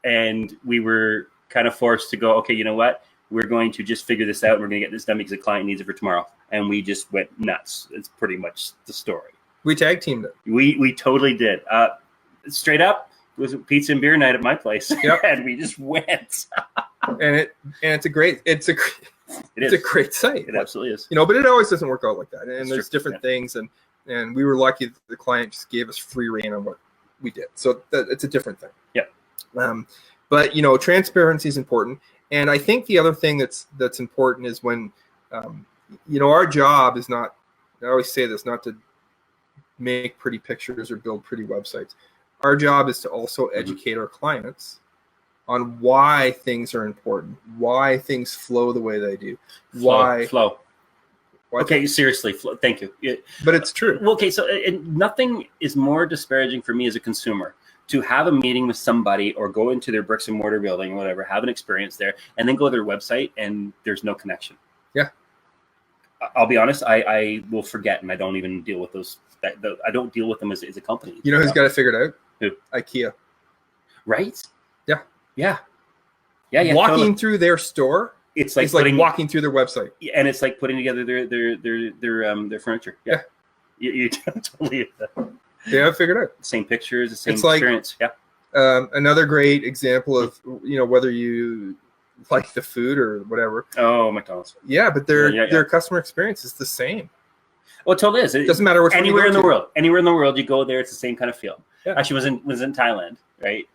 S1: and we were kind of forced to go, okay, you know what? We're going to just figure this out, and we're going to get this done because the client needs it for tomorrow. And we just went nuts. It's pretty much the story.
S2: We tag teamed it.
S1: We totally did. Straight up, it was a pizza and beer night at my place.
S2: Yep.
S1: And we just went.
S2: and it's a great site.
S1: It absolutely is.
S2: But it always doesn't work out like that. And
S1: It's
S2: there's
S1: true.
S2: different things, and we were lucky that the client just gave us free reign on what we did. So it's a different thing.
S1: Yeah.
S2: But transparency is important. And I think the other thing that's important is when, our job is not, I always say this, not to make pretty pictures or build pretty websites. Our job is to also educate our clients on why things are important, why things flow the way they do,
S1: flow. Okay, seriously, flow. Thank you.
S2: But it's true.
S1: Well, okay, so nothing is more disparaging for me as a consumer to have a meeting with somebody or go into their bricks and mortar building or whatever, have an experience there, and then go to their website and there's no connection.
S2: Yeah.
S1: I'll be honest, I will forget, and I don't even deal with those. I don't deal with them as a company.
S2: You know who's got it figured out?
S1: Who?
S2: IKEA.
S1: Right?
S2: Yeah.
S1: Walking
S2: totally. Through their store,
S1: it's like
S2: walking through their website,
S1: and it's like putting together their furniture. Yeah. You totally.
S2: They have it figured out.
S1: Same pictures, the same
S2: it's like,
S1: experience. Yeah.
S2: Another great example of whether you like the food or whatever.
S1: Oh, McDonald's.
S2: Yeah, but
S1: Yeah, yeah.
S2: their customer experience is the same.
S1: Well, it totally is.
S2: It doesn't matter which one you
S1: anywhere
S2: go
S1: in the
S2: to.
S1: world. Anywhere in the world you go there, it's the same kind of feel.
S2: Yeah.
S1: Actually, was in Thailand, right?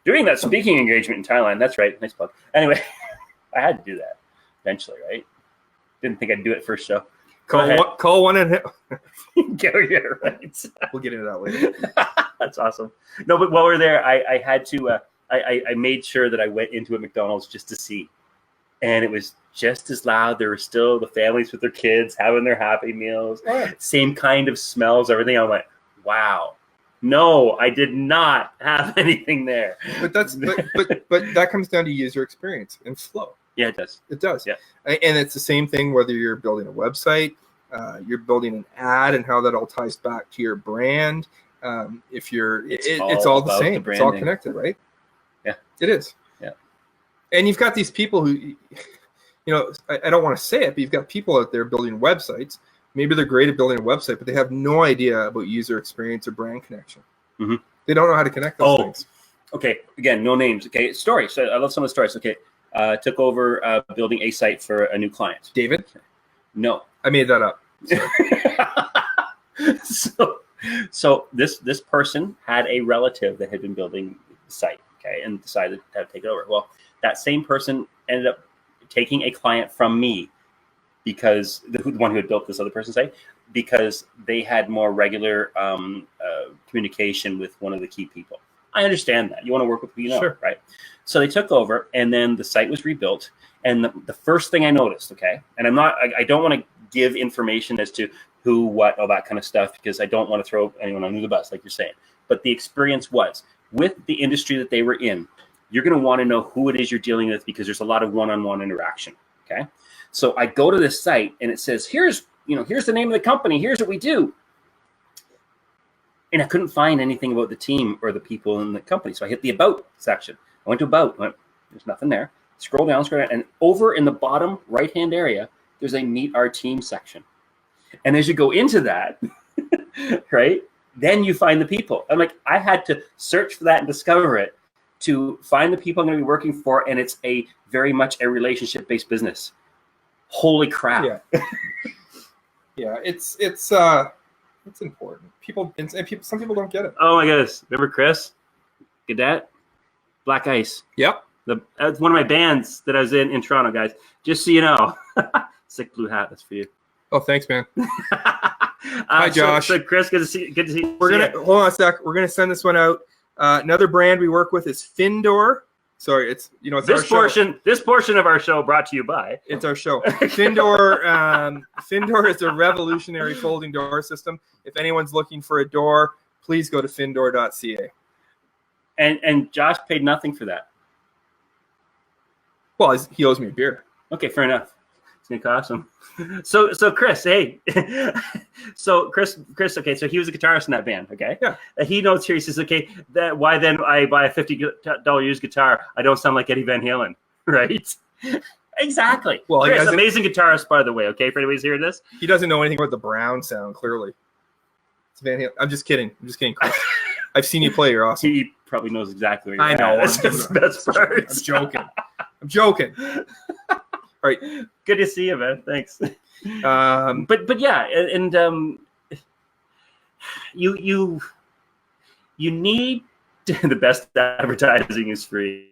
S1: Doing that speaking engagement in Thailand. That's right. Nice plug. Anyway, I had to do that eventually, right? Didn't think I'd do it first show.
S2: Call one and
S1: Go yeah, right.
S2: we'll get into that later.
S1: That's awesome. No, but while we're there, I had to. I made sure that I went into a McDonald's just to see, and it was just as loud. There were still the families with their kids having their Happy Meals.
S2: Oh.
S1: Same kind of smells, everything. I'm like, wow. No, I did not have anything there.
S2: But that comes down to user experience and flow.
S1: Yeah, it does.
S2: It does.
S1: Yeah.
S2: And it's the same thing whether you're building a website, you're building an ad, and how that all ties back to your brand. If you're, it's all the same. It's all connected, right?
S1: Yeah,
S2: it is.
S1: Yeah.
S2: And you've got these people who, I don't want to say it, but you've got people out there building websites. Maybe they're great at building a website, but they have no idea about user experience or brand connection.
S1: Mm-hmm.
S2: They don't know how to connect those things.
S1: Okay. Again, no names. Okay. Stories. So I love some of the stories. Okay. Took over building a site for a new client.
S2: David?
S1: No.
S2: I made that up.
S1: So this person had a relative that had been building the site, okay, and decided to take it over. Well, that same person ended up taking a client from me because the one who had built this other person's site, because they had more regular communication with one of the key people. I understand that. You want to work with who you know,
S2: Sure.
S1: right? So they took over, and then the site was rebuilt. And the first thing I noticed, okay, and I don't want to give information as to who, what, all that kind of stuff, because I don't want to throw anyone under the bus, like you're saying. But the experience was, with the industry that they were in, you're going to want to know who it is you're dealing with, because there's a lot of one-on-one interaction, okay? So I go to this site, and it says, here's the name of the company, here's what we do. And I couldn't find anything about the team or the people in the company. So I hit the About section. I went to About, there's nothing there. Scroll down, and over in the bottom right-hand area, there's a Meet Our Team section. And as you go into that, right, then you find the people. I'm like, I had to search for that and discover it to find the people I'm going to be working for, and it's a very much a relationship-based business. Holy crap.
S2: Yeah. Yeah, it's important. Some people don't get it.
S1: Oh my goodness. Remember Chris? Cadet? Black Ice.
S2: Yep.
S1: That's one of my bands that I was in Toronto, guys. Just so you know. Sick blue hat. That's for you.
S2: Oh, thanks, man. Hi, Josh.
S1: So Chris, good to see.
S2: Hold on a sec. We're gonna send this one out. Another brand we work with is Findor. Sorry, it's
S1: this portion of our show brought to you by.
S2: It's our show. Findor. Findor is a revolutionary folding door system. If anyone's looking for a door, please go to findor.ca.
S1: And Josh paid nothing for that.
S2: Well, he owes me a beer.
S1: Okay, fair enough. It's gonna cost him. So Chris, hey, so Chris, okay, so he was a guitarist in that band, okay?
S2: Yeah.
S1: He notes here. He says, okay, why then I buy a $50 used guitar? I don't sound like Eddie Van Halen, right? Exactly. Well, Chris, amazing guitarist, by the way. Okay, for anybody's hearing this,
S2: he doesn't know anything about the Brown sound. Clearly, it's Van Halen. I'm just kidding, Chris. I've seen you play. You're awesome.
S1: He probably knows exactly what
S2: you're I know.
S1: That's the best part.
S2: I'm joking. All right.
S1: Good to see you, man. Thanks. But yeah, and you need the best advertising is free.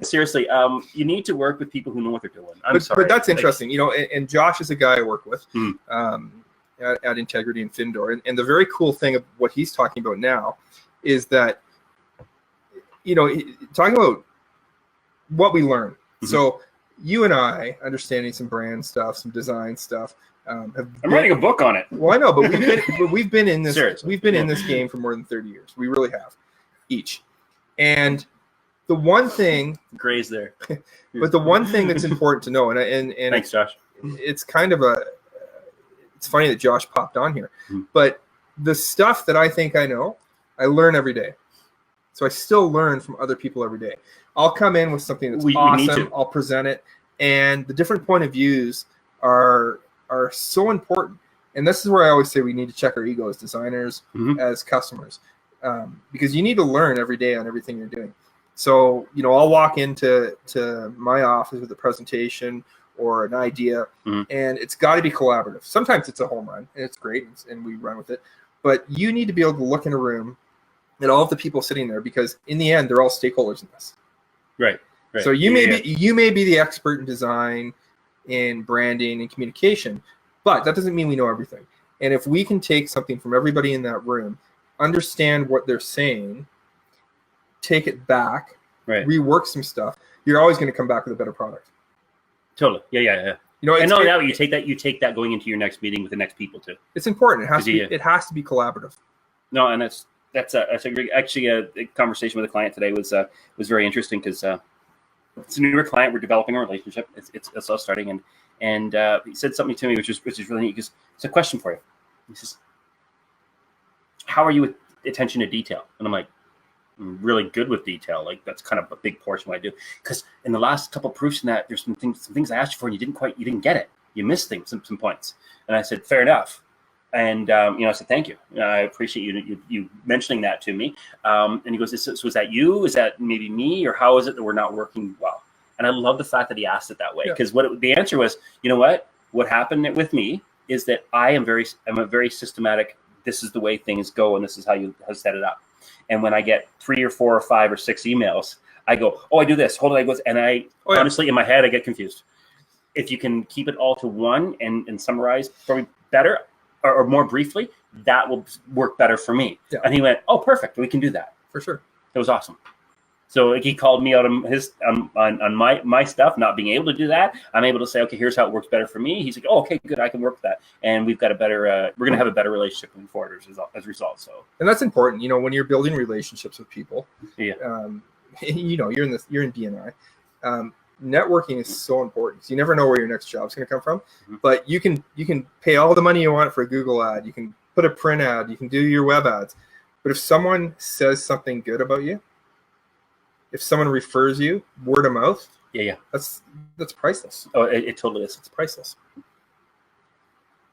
S1: Seriously, you need to work with people who know what they're doing.
S2: But that's interesting, and Josh is a guy I work with at Integrity and Findor. And the very cool thing of what he's talking about now is that, talking about what we learn. Mm-hmm. So you and I, understanding some brand stuff, some design stuff, I'm
S1: writing a book on it.
S2: Well, I know, but we've been in this.
S1: Seriously.
S2: We've been in this game for more than 30 years. We really have, each. And the one thing,
S1: Gray's there,
S2: but the one thing that's important to know, and
S1: thanks, Josh.
S2: It's kind of it's funny that Josh popped on here, but the stuff that I think I know, I learn every day. So I still learn from other people every day. I'll come in with something that's awesome. I'll present it, and the different point of views are so important. And this is where I always say we need to check our ego as designers, as customers. because you need to learn every day on everything you're doing. So, I'll walk into my office with a presentation or an idea, and it's got to be collaborative. Sometimes it's a home run, and it's great, and we run with it. But you need to be able to look in a room at all of the people sitting there, because in the end, they're all stakeholders in this.
S1: Right.
S2: So you may be the expert in design, in branding, and communication, but that doesn't mean we know everything. And if we can take something from everybody in that room, understand what they're saying, take it back, rework some stuff, you're always going to come back with a better product.
S1: Totally. Yeah. And now you take that going into your next meeting with the next people too.
S2: It's important. It has to be collaborative.
S1: No, and that's a great, actually a conversation with a client today was very interesting, because it's a newer client. We're developing a relationship. It's all starting, and he said something to me which is really neat. Because it's a question for you. He says, "How are you with attention to detail?" And I'm like, "I'm really good with detail. Like, that's kind of a big portion of what I do. Because in the last couple of proofs in that, there's some things I asked you for, and you didn't get it. You missed some points." And I said, "Fair enough." And I said, "Thank you. I appreciate you mentioning that to me." And he goes, "Was that you? Is that maybe me? Or how is it that we're not working well?" And I love the fact that he asked it that way, because the answer was, what happened with me is that I'm a very systematic. This is the way things go, and this is how you set it up. And when I get 3 or 4 or 5 or 6 emails, I go, "Oh, I do this. Hold on, I go," and honestly, in my head, I get confused. If you can keep it all to one and summarize probably better. Or more briefly, that will work better for me. Yeah. And he went, "Oh, perfect. We can do that."
S2: For sure.
S1: It was awesome. So he called me out on his on my stuff, not being able to do that. I'm able to say, "Okay, here's how it works better for me." He's like, "Oh, okay, good. I can work with that." And we've got we're going to have a better relationship moving forward as a result. So,
S2: and that's important. When you're building relationships with people,
S1: yeah.
S2: You're in BNI. Networking is so important. You never know where your next job's going to come from, but you can pay all the money you want for a Google ad. You can put a print ad. You can do your web ads. But if someone says something good about you, if someone refers you, word of mouth, that's priceless.
S1: Oh, it totally is.
S2: It's priceless.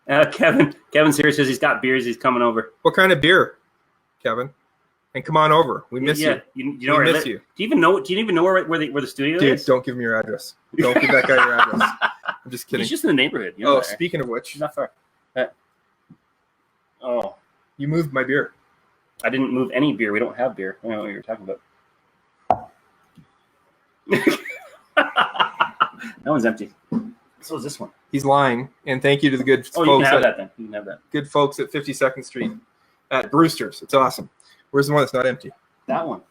S1: Kevin's here. Says he's got beers. He's coming over.
S2: What kind of beer, Kevin? And come on over. We miss you.
S1: You know where I miss you. Do you even know where the studio is?
S2: Dude, don't give me your address. Don't give that guy your address. I'm just kidding.
S1: He's just in the neighborhood.
S2: Speaking of which,
S1: not far.
S2: You moved my beer.
S1: I didn't move any beer. We don't have beer. I don't know what you're talking about. That one's empty. So is this one.
S2: He's lying. And thank you to the good folks.
S1: You can have that then. You can have that.
S2: Good folks at 52nd Street at Brewster's. It's awesome. Where's the one that's not empty?
S1: That one.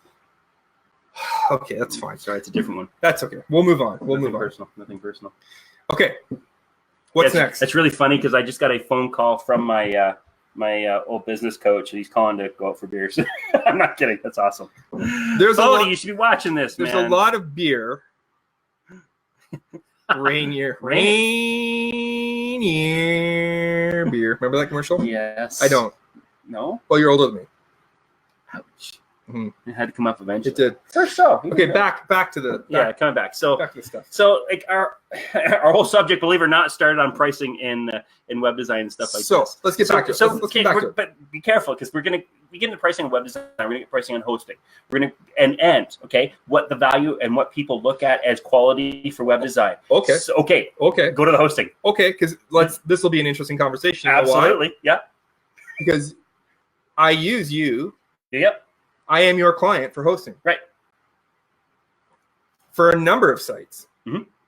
S2: Okay, that's fine.
S1: Sorry, it's a different one.
S2: That's okay. We'll move on.
S1: Nothing personal.
S2: Okay. What's next?
S1: It's really funny because I just got a phone call from my old business coach, and he's calling to go out for beers. I'm not kidding. That's awesome. You should be watching this.
S2: There's a lot of beer. Rainier beer. Remember that commercial?
S1: Yes.
S2: I don't.
S1: No?
S2: Well, you're older than me.
S1: Ouch. It had to come up eventually.
S2: It did.
S1: First show.
S2: Okay, back to the
S1: coming back. So
S2: back to the stuff.
S1: So like our whole subject, believe it or not, started on pricing in web design and stuff like that.
S2: So let's get back to it. Let's get back to it.
S1: But be careful, because we're gonna get into pricing on web design. We're gonna get pricing on hosting. We're gonna and okay, what the value and what people look at as quality for web design.
S2: Okay.
S1: So, okay. Go to the hosting.
S2: Okay, because this will be an interesting conversation.
S1: Absolutely. Yeah.
S2: Because I use you.
S1: Yep.
S2: I am your client for hosting.
S1: Right.
S2: For a number of sites,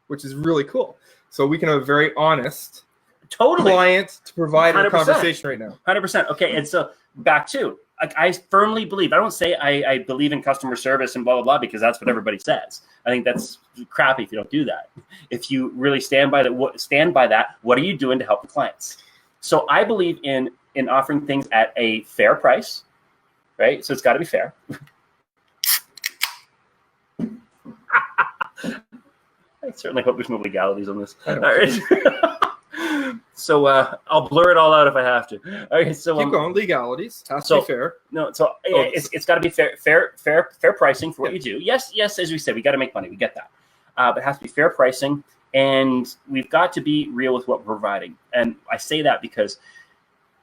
S2: which is really cool. So we can have a very honest client to provide a conversation right now.
S1: 100%. Okay, and so back to, I firmly believe, I don't say I believe in customer service and blah, blah, blah, because that's what everybody says. I think that's crappy if you don't do that. If you really stand by that, what are you doing to help the clients? So I believe in offering things at a fair price. Right? So it's got to be fair. I certainly hope there's no legalities on this. All right. So I'll blur it all out if I have to. All right. So
S2: keep going. Legalities. Has to be fair.
S1: No. So it's got to be fair pricing for what you do. Yes. As we said, we got to make money. We get that. But it has to be fair pricing, and we've got to be real with what we're providing. And I say that because,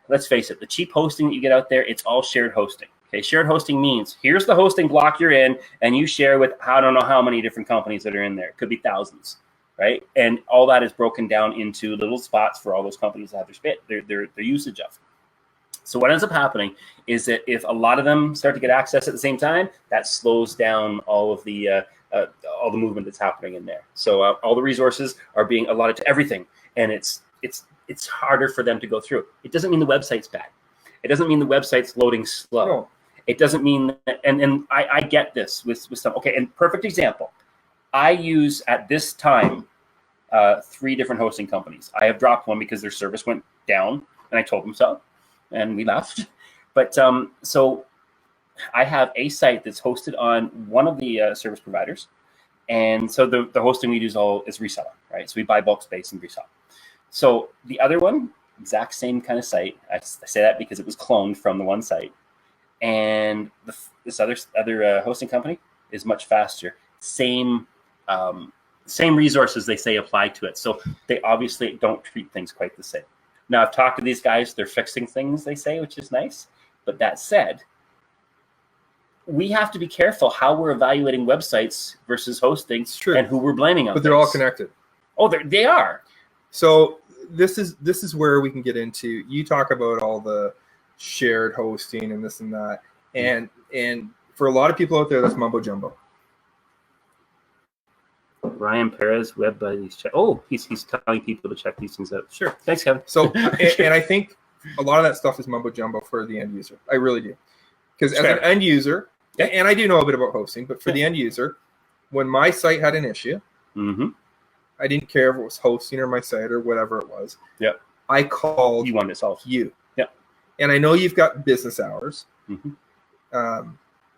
S1: let's face it, the cheap hosting that you get out there, it's all shared hosting. Okay, shared hosting means here's the hosting block you're in, and you share with I don't know how many different companies that are in there. It could be thousands, right? And all that is broken down into little spots for all those companies to have their usage of. So what ends up happening is that if a lot of them start to get access at the same time, that slows down all the movement that's happening in there. So all the resources are being allotted to everything, and it's harder for them to go through. It doesn't mean the website's bad. It doesn't mean the website's loading slow.
S2: No.
S1: It doesn't mean that, and I get this with some. Okay, and perfect example. I use at this time 3 different hosting companies. I have dropped one because their service went down, and I told them so, and we left. But so I have a site that's hosted on one of the service providers, and so the hosting we do is reseller, right? So we buy bulk space and resell. So the other one, exact same kind of site. I say that because it was cloned from the one site, and this other hosting company is much faster. Same resources they say apply to it. So they obviously don't treat things quite the same. Now I've talked to these guys; they're fixing things, they say, which is nice. But that said, we have to be careful how we're evaluating websites versus hosting and who we're blaming on.
S2: But they're all connected.
S1: Oh, they are.
S2: So this is where we can get into. You talk about all the shared hosting and this and that, and for a lot of people out there, that's mumbo jumbo.
S1: Ryan Perez, Web Buddies. Oh, he's telling people to check these things out. Sure. Thanks, Kevin.
S2: So, and I think a lot of that stuff is mumbo jumbo for the end user. I really do. Because as an end user, and I do know a bit about hosting, but for the end user, when my site had an issue, I didn't care if it was hosting or my site or whatever it was.
S1: Yeah.
S2: I called
S1: you wanted to solve.
S2: You.
S1: Yeah.
S2: And I know you've got business hours.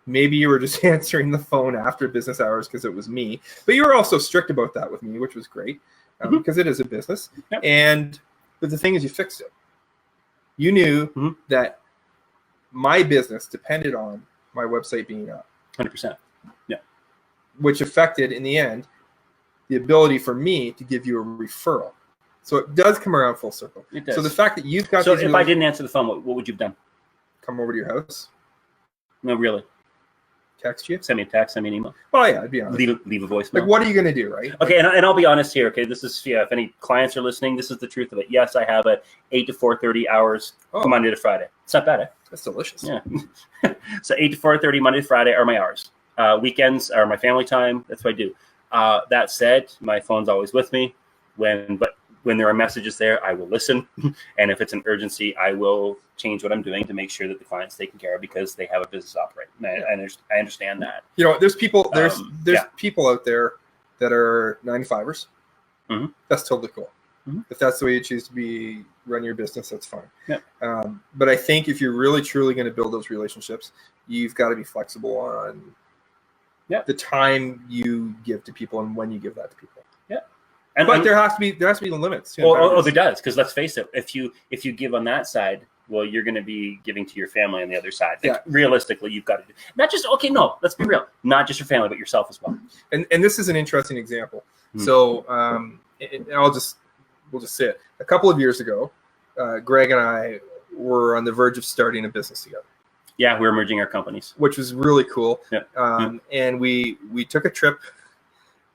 S2: Maybe you were just answering the phone after business hours because it was me, but you were also strict about that with me, which was great because it is a business. Yep. But the thing is, you fixed it. You knew that my business depended on my website being up.
S1: 100%. Yeah.
S2: Which affected, in the end, the ability for me to give you a referral. So it does come around full circle.
S1: It does.
S2: So the fact that you've got
S1: so if I didn't answer the phone, what would you have done?
S2: Come over to your house?
S1: No, really.
S2: Text you?
S1: Send me a text, send me an email.
S2: Well, yeah, I'd be honest.
S1: Leave a voicemail.
S2: Like, what are you going to do, right?
S1: Okay, and I'll be honest here, okay? This is, if any clients are listening, this is the truth of it. Yes, I have 8 to 4:30 hours Monday to Friday. It's not bad, eh?
S2: That's delicious.
S1: Yeah. So 8 to 4:30 Monday to Friday are my hours. Weekends are my family time. That's what I do. That said, my phone's always with me. When there are messages there, I will listen. And if it's an urgency, I will change what I'm doing to make sure that the client's taken care of because they have a business operating. I understand that.
S2: You know, there's people people out there that are 9-to-5ers. That's totally cool. If that's the way you choose to run your business, that's fine.
S1: Yeah.
S2: But I think if you're really truly going to build those relationships, you've got to be flexible on the time you give to people and when you give that to people. But there has to be limits.
S1: There does, because let's face it, if you give on that side, well, you're going to be giving to your family on the other side. Like, realistically, you've got to do not just let's be real, not just your family, but yourself as well.
S2: And this is an interesting example. So we'll just say it. A couple of years ago, Greg and I were on the verge of starting a business together.
S1: Yeah, we're merging our companies,
S2: which was really cool.
S1: Yeah.
S2: And we took a trip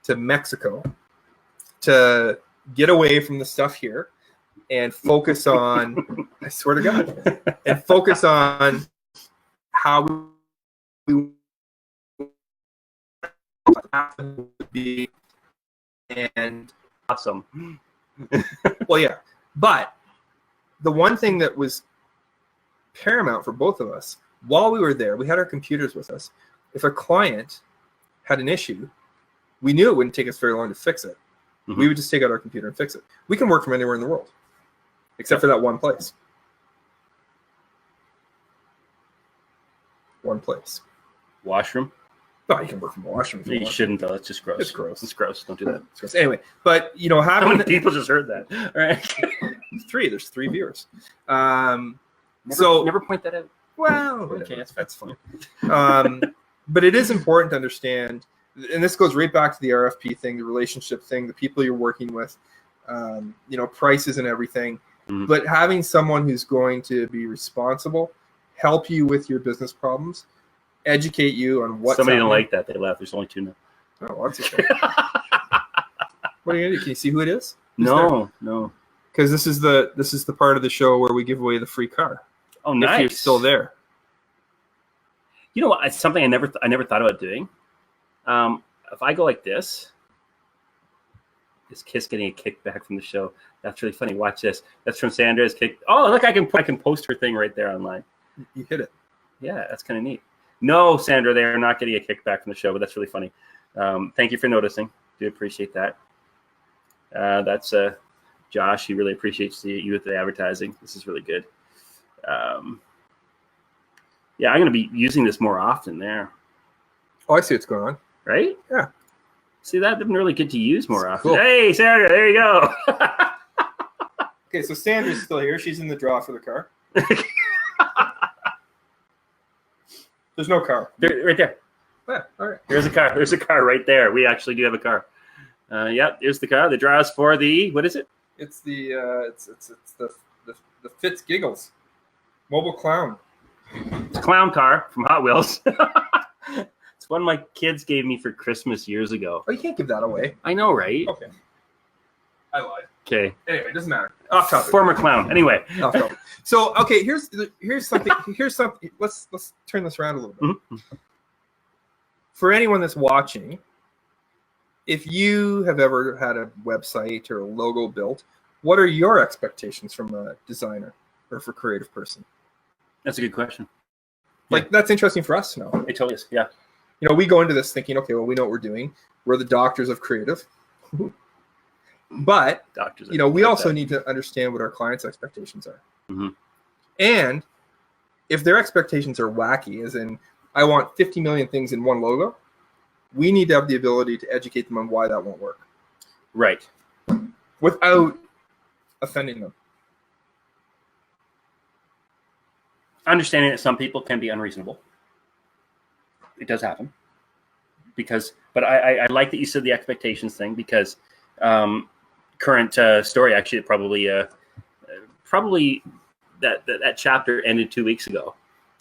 S2: to Mexico to get away from the stuff here and focus on, I swear to God, and focus on how we would be. And
S1: awesome.
S2: Well, yeah. But the one thing that was paramount for both of us, while we were there, we had our computers with us. If a client had an issue, we knew it wouldn't take us very long to fix it. We would just take out our computer and fix it. We can work from anywhere in the world, except for that one place. One place.
S1: Washroom?
S2: No, you can work from the washroom.
S1: You shouldn't, though. It's just gross.
S2: It's gross.
S1: It's gross. Don't do that.
S2: It's gross. Anyway, but,
S1: how many people just heard that? All right.
S2: 3. There's 3 viewers.
S1: Never point that out.
S2: Well,
S1: okay, that's fine.
S2: But it is important to understand, and this goes right back to the RFP thing, the relationship thing, the people you're working with, prices and everything. But having someone who's going to be responsible help you with your business problems, educate you on what's
S1: Somebody didn't
S2: happening.
S1: like that. They left. There's only 2 now.
S2: Oh, that's okay. What are you gonna do? Can you see who it is?
S1: No.
S2: Because this is the part of the show where we give away the free car.
S1: Oh, nice.
S2: If you're still there.
S1: You know what? It's something I never thought about doing. If I go like this, is Kiss getting a kickback from the show? That's really funny. Watch this. That's from Sandra's kick. Oh, look! I can post her thing right there online.
S2: You hit it.
S1: Yeah, that's kind of neat. No, Sandra, they are not getting a kickback from the show, but that's really funny. Thank you for noticing. Do appreciate that. That's Josh. He really appreciates you with the advertising. This is really good. Yeah, I'm going to be using this more often there.
S2: Oh, I see what's going on.
S1: Right?
S2: Yeah.
S1: See, that would really good to use more often.
S2: Cool.
S1: Hey, Sandra, there you go.
S2: Okay, so Sandra's still here. She's in the draw for the car. There's no car.
S1: Right there.
S2: Yeah, all right.
S1: There's a car. There's a car right there. We actually do have a car. Yep, there's the car. The draws for the, what is it?
S2: It's the it's the Fitz Giggles mobile clown.
S1: It's a clown car from Hot Wheels. It's one my kids gave me for Christmas years ago.
S2: Oh, you can't give that away.
S1: I know, right?
S2: Okay. I lied.
S1: Okay.
S2: Anyway, it doesn't matter. Off topic.
S1: Former clown. Anyway.
S2: Off topic. So, okay, here's something. Here's something. Let's turn this around a little bit.
S1: Mm-hmm.
S2: For anyone that's watching, if you have ever had a website or a logo built, what are your expectations from a designer or for creative person?
S1: That's a good question.
S2: Like, that's interesting for us to know.
S1: It totally is. Yeah.
S2: You know, we go into this thinking, okay, well, we know what we're doing. We're the doctors of creative. But,
S1: Doctors.
S2: you know, we
S1: like
S2: also
S1: that.
S2: need to understand what our clients' expectations are.
S1: Mhm.
S2: And if their expectations are wacky, as in, I want 50 million things in one logo, we need to have the ability to educate them on why that won't work
S1: Right.
S2: without offending them.
S1: Understanding that some people can be unreasonable. It does happen. But I like that you said the expectations thing because current story actually probably that chapter ended 2 weeks ago.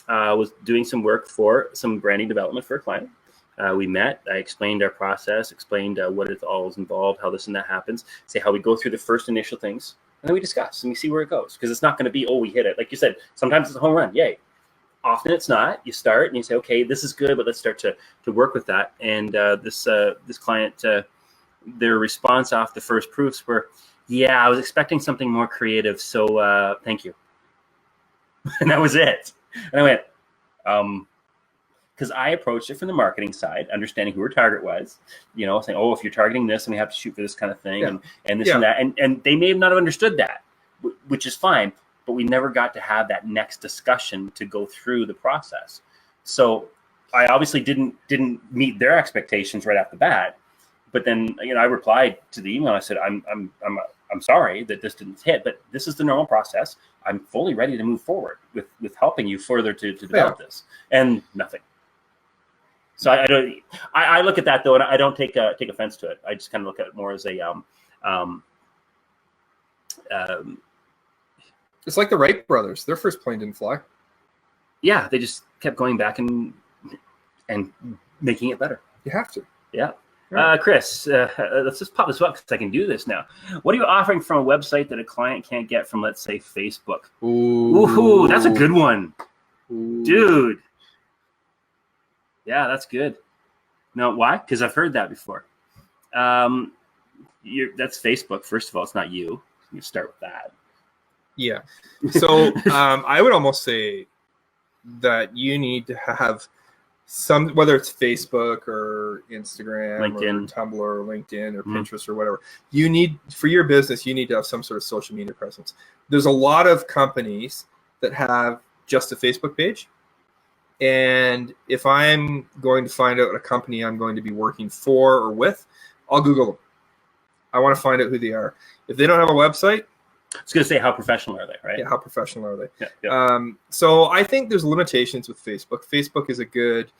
S1: Was doing some work for some branding development for a client. We met. I explained our process, explained what it all is involved, how this and that happens. Say how we go through the first initial things, and then we discuss and we see where it goes. Because it's not going to be, oh, we hit it. Like you said, sometimes it's a home run. Yay. Often it's not. You start and you say, okay, this is good, but let's start to work with that. And this client, their response off the first proofs were, yeah, I was expecting something more creative, so thank you. And that was it. And I went, because I approached it from the marketing side, understanding who our target was, you know, saying, oh, if you're targeting this, and we have to shoot for this kind of thing,
S2: Yeah.
S1: and this and that. And they may not have understood that, which is fine. But we never got to have that next discussion to go through the process. So I obviously didn't meet their expectations right off the bat. But then, you know, I replied to the email. I said, I'm sorry that this didn't hit, but this is the normal process. I'm fully ready to move forward with helping you further to develop this. And nothing. So I look at that though, and I don't take offense to it. I just kind of look at it more as a
S2: It's like the Wright brothers. Their first plane didn't fly.
S1: yeah, they just kept going back and making it better.
S2: You have to.
S1: Yeah.
S2: Right.
S1: Chris, let's just pop this up because I can do this now. What are you offering from a website that a client can't get from, let's say, Facebook? Ooh, that's a good one.
S2: Ooh.
S1: Dude. Yeah, that's good. No, why? Because I've heard that before. That's Facebook. First of all, it's not you. You start with that.
S2: Yeah. So I would almost say that you need to have some, whether it's Facebook or Instagram
S1: LinkedIn.
S2: or Tumblr or LinkedIn or Pinterest or whatever, you need, for your business, you need to have some sort of social media presence. There's a lot of companies that have just a Facebook page. And if I'm going to find out a company I'm going to be working for or with, I'll Google them. I want to find out who they are. If they don't have a website,
S1: I was going to say, how professional are they, right?
S2: yeah, how professional are they?
S1: Yeah.
S2: So I think there's limitations with Facebook. Facebook is a good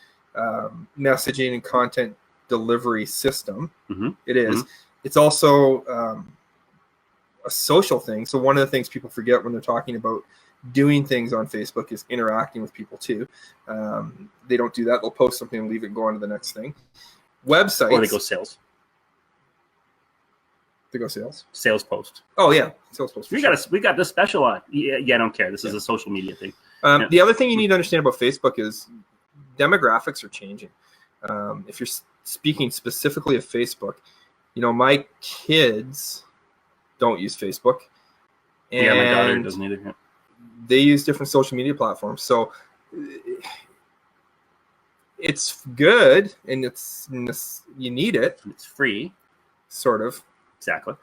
S2: messaging and content delivery system.
S1: Mm-hmm.
S2: It is.
S1: Mhm.
S2: It's also a social thing. So one of the things people forget when they're talking about doing things on Facebook is interacting with people too. They don't do that. They'll post something and leave it and go on to the next thing. Websites.
S1: Or they go sales.
S2: They go sales.
S1: Sales post.
S2: Oh yeah, sales post.
S1: We got this special on. Yeah, I don't care. This is a social media thing.
S2: The other thing you need to understand about Facebook is demographics are changing. If you're speaking specifically of Facebook, my kids don't use Facebook. And
S1: yeah, my daughter doesn't either. Yeah.
S2: They use different social media platforms. So it's good, and you need it.
S1: It's free.
S2: Sort of.
S1: Exactly.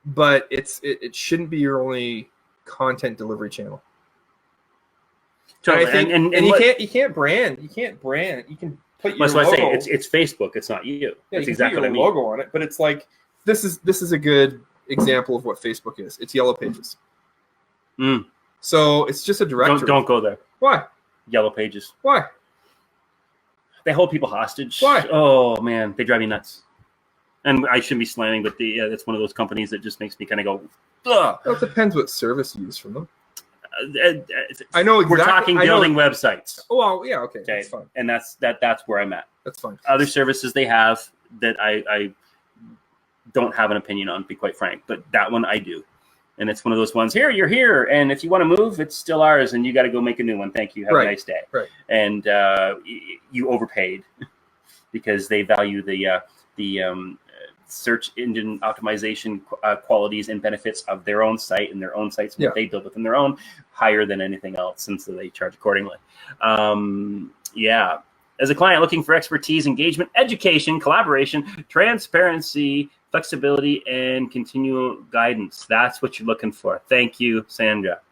S2: But it shouldn't be your only content delivery channel.
S1: Totally.
S2: And you can't brand. You can't brand. You can put your
S1: That's why
S2: logo.
S1: I say it's Facebook. It's not you.
S2: Yeah,
S1: That's
S2: you
S1: exactly
S2: can
S1: what I
S2: put
S1: mean.
S2: your logo on it, but it's like this is a good example of what Facebook is. It's Yellow Pages. So it's just a directory.
S1: Don't go there.
S2: Why?
S1: Yellow Pages.
S2: Why?
S1: They hold people hostage.
S2: Why?
S1: Oh man, they drive me nuts. And I shouldn't be slamming, but it's one of those companies that just makes me kind of go, ugh.
S2: Well, it depends what service you use from them.
S1: I know exactly. We're talking building websites.
S2: Oh, well, yeah, okay, that's fine.
S1: And that's where I'm at.
S2: That's fine.
S1: Other services they have that I don't have an opinion on, to be quite frank, but that one I do. And it's one of those ones, here, you're here, and if you want to move, it's still ours, and you got to go make a new one. Thank you. Have a nice day.
S2: Right.
S1: And you overpaid because they value the search engine optimization qualities and benefits of their own site and their own sites and what they build within their own higher than anything else, and so they charge accordingly. As a client looking for expertise, engagement, education, collaboration, transparency, flexibility, and continual guidance, that's what you're looking for. Thank you, Sandra.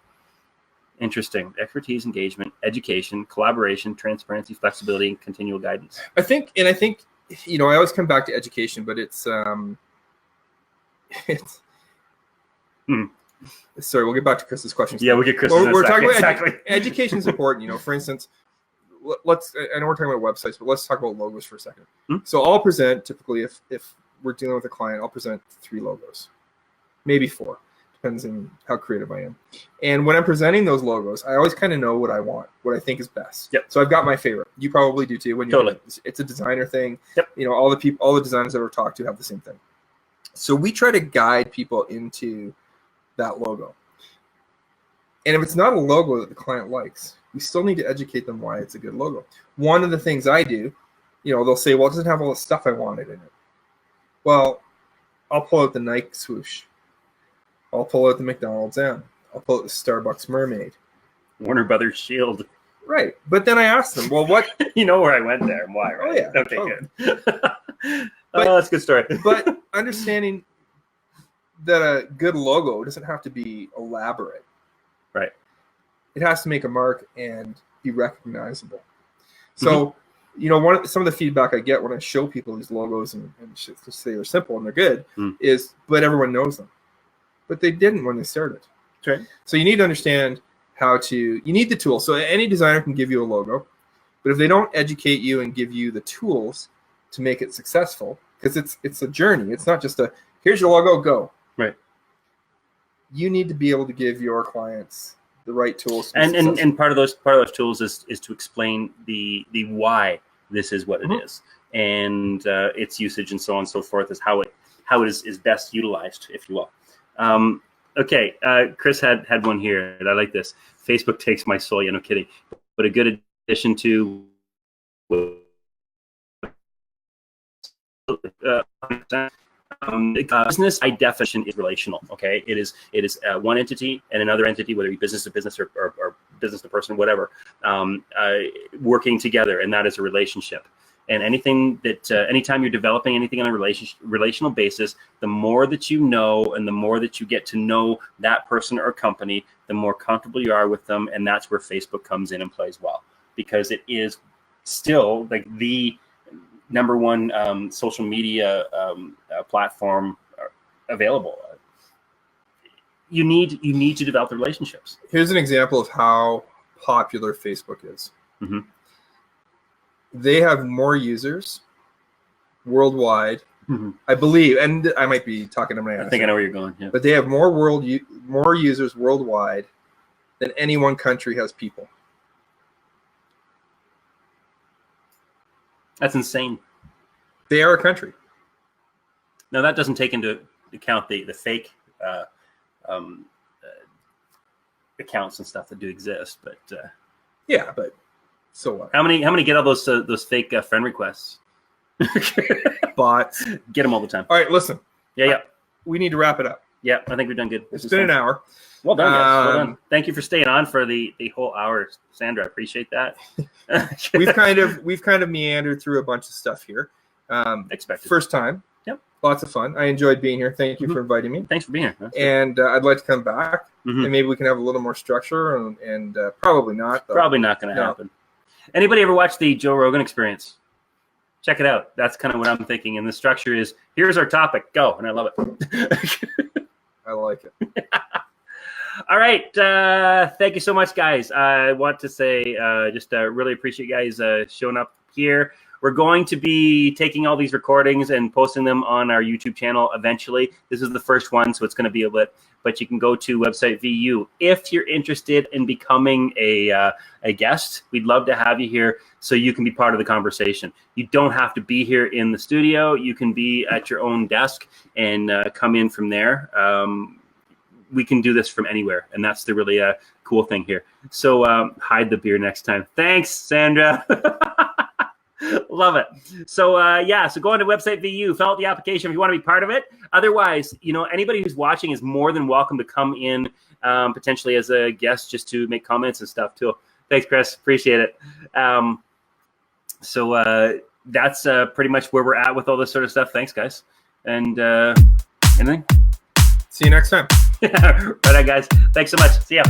S1: Interesting. Expertise, engagement, education, collaboration, transparency, flexibility, and continual guidance.
S2: I think I always come back to education, but it's sorry, we'll get back to Chris's questions.
S1: Yeah, we'll get Chris's.
S2: We're talking about education is important. For instance, I know we're talking about websites, but let's talk about logos for a second. So I'll present, typically if we're dealing with a client, I'll present 3 logos, maybe 4. Depends on how creative I am. And when I'm presenting those logos, I always kind of know what I want, what I think is best.
S1: Yep.
S2: So I've got my favorite. You probably do too.
S1: Totally.
S2: It's a designer thing.
S1: Yep.
S2: All the designers that I've talked to have the same thing. So we try to guide people into that logo. And if it's not a logo that the client likes, we still need to educate them why it's a good logo. One of the things I do, they'll say, well, it doesn't have all the stuff I wanted in it. Well, I'll pull out the Nike swoosh. I'll pull out the McDonald's M. I'll pull out the Starbucks mermaid.
S1: Warner Brothers shield.
S2: Right. But then I asked them, well, what?
S1: You know where I went there and why, right?
S2: Oh, yeah.
S1: Okay,
S2: totally.
S1: good. That's a good story.
S2: But understanding that a good logo doesn't have to be elaborate.
S1: Right.
S2: It has to make a mark and be recognizable. So, some of the feedback I get when I show people these logos and just say they're simple and they're good is, but everyone knows them. But they didn't when they started.
S1: That's right. So
S2: you need to understand you need the tools. So any designer can give you a logo, but if they don't educate you and give you the tools to make it successful, because it's a journey. It's not just here's your logo, go.
S1: Right.
S2: You need to be able to give your clients the right tools.
S1: And part of those tools is to explain the why this is what it is, and its usage and so on and so forth, is how it is best utilized, if you will. Okay, Chris had one here, and I like this. Facebook takes my soul. No kidding, but a good addition to. Business by definition is relational. Okay, it is one entity and another entity, whether it be business to business or business to person, whatever, working together, and that is a relationship. And anything that anytime you're developing anything on a relational basis, the more that you know and the more that you get to know that person or company, the more comfortable you are with them, and that's where Facebook comes in and plays well, because it is still like the number one social media platform available. You need to develop the relationships.
S2: Here's an example of how popular Facebook is.
S1: Mm-hmm.
S2: They have more users worldwide I believe, and I might be talking to my ass.
S1: I think I know where you're going. Yeah.
S2: But they have more users worldwide than any one country has people.
S1: That's insane.
S2: They are a country.
S1: Now that doesn't take into account the fake accounts and stuff that do exist. But
S2: yeah, but so what?
S1: How many get all those fake friend requests?
S2: Bots.
S1: Get them all the time.
S2: All right, listen.
S1: Yeah.
S2: We need to wrap it up.
S1: Yeah, I think we've done good.
S2: It's been an hour.
S1: Well done, guys. Well done. Thank you for staying on for the whole hour, Sandra. I appreciate that.
S2: We've kind of meandered through a bunch of stuff here.
S1: Expected.
S2: First time.
S1: Yep.
S2: Lots of fun. I enjoyed being here. Thank you for inviting me.
S1: Thanks for being here.
S2: And I'd like to come back, and maybe we can have a little more structure. And probably not. Though.
S1: Probably not going to happen. Anybody ever watch the Joe Rogan Experience? Check it out. That's kind of what I'm thinking. And the structure is, here's our topic. Go. And I love it.
S2: I like it.
S1: All right. Thank you so much, guys. I want to say just really appreciate you guys showing up here. We're going to be taking all these recordings and posting them on our YouTube channel eventually. This is the first one, so it's going to be a bit, but you can go to website VU. If you're interested in becoming a guest, we'd love to have you here so you can be part of the conversation. You don't have to be here in the studio. You can be at your own desk and come in from there. We can do this from anywhere, and that's the really cool thing here. So hide the beer next time. Thanks, Sandra. Love it. So so go on to website VU, fill out the application if you want to be part of it. Otherwise, anybody who's watching is more than welcome to come in potentially as a guest just to make comments and stuff too. Thanks, Chris. Appreciate it. So that's pretty much where we're at with all this sort of stuff. Thanks, guys. And anything?
S2: See you next time.
S1: Right on, guys. Thanks so much. See ya.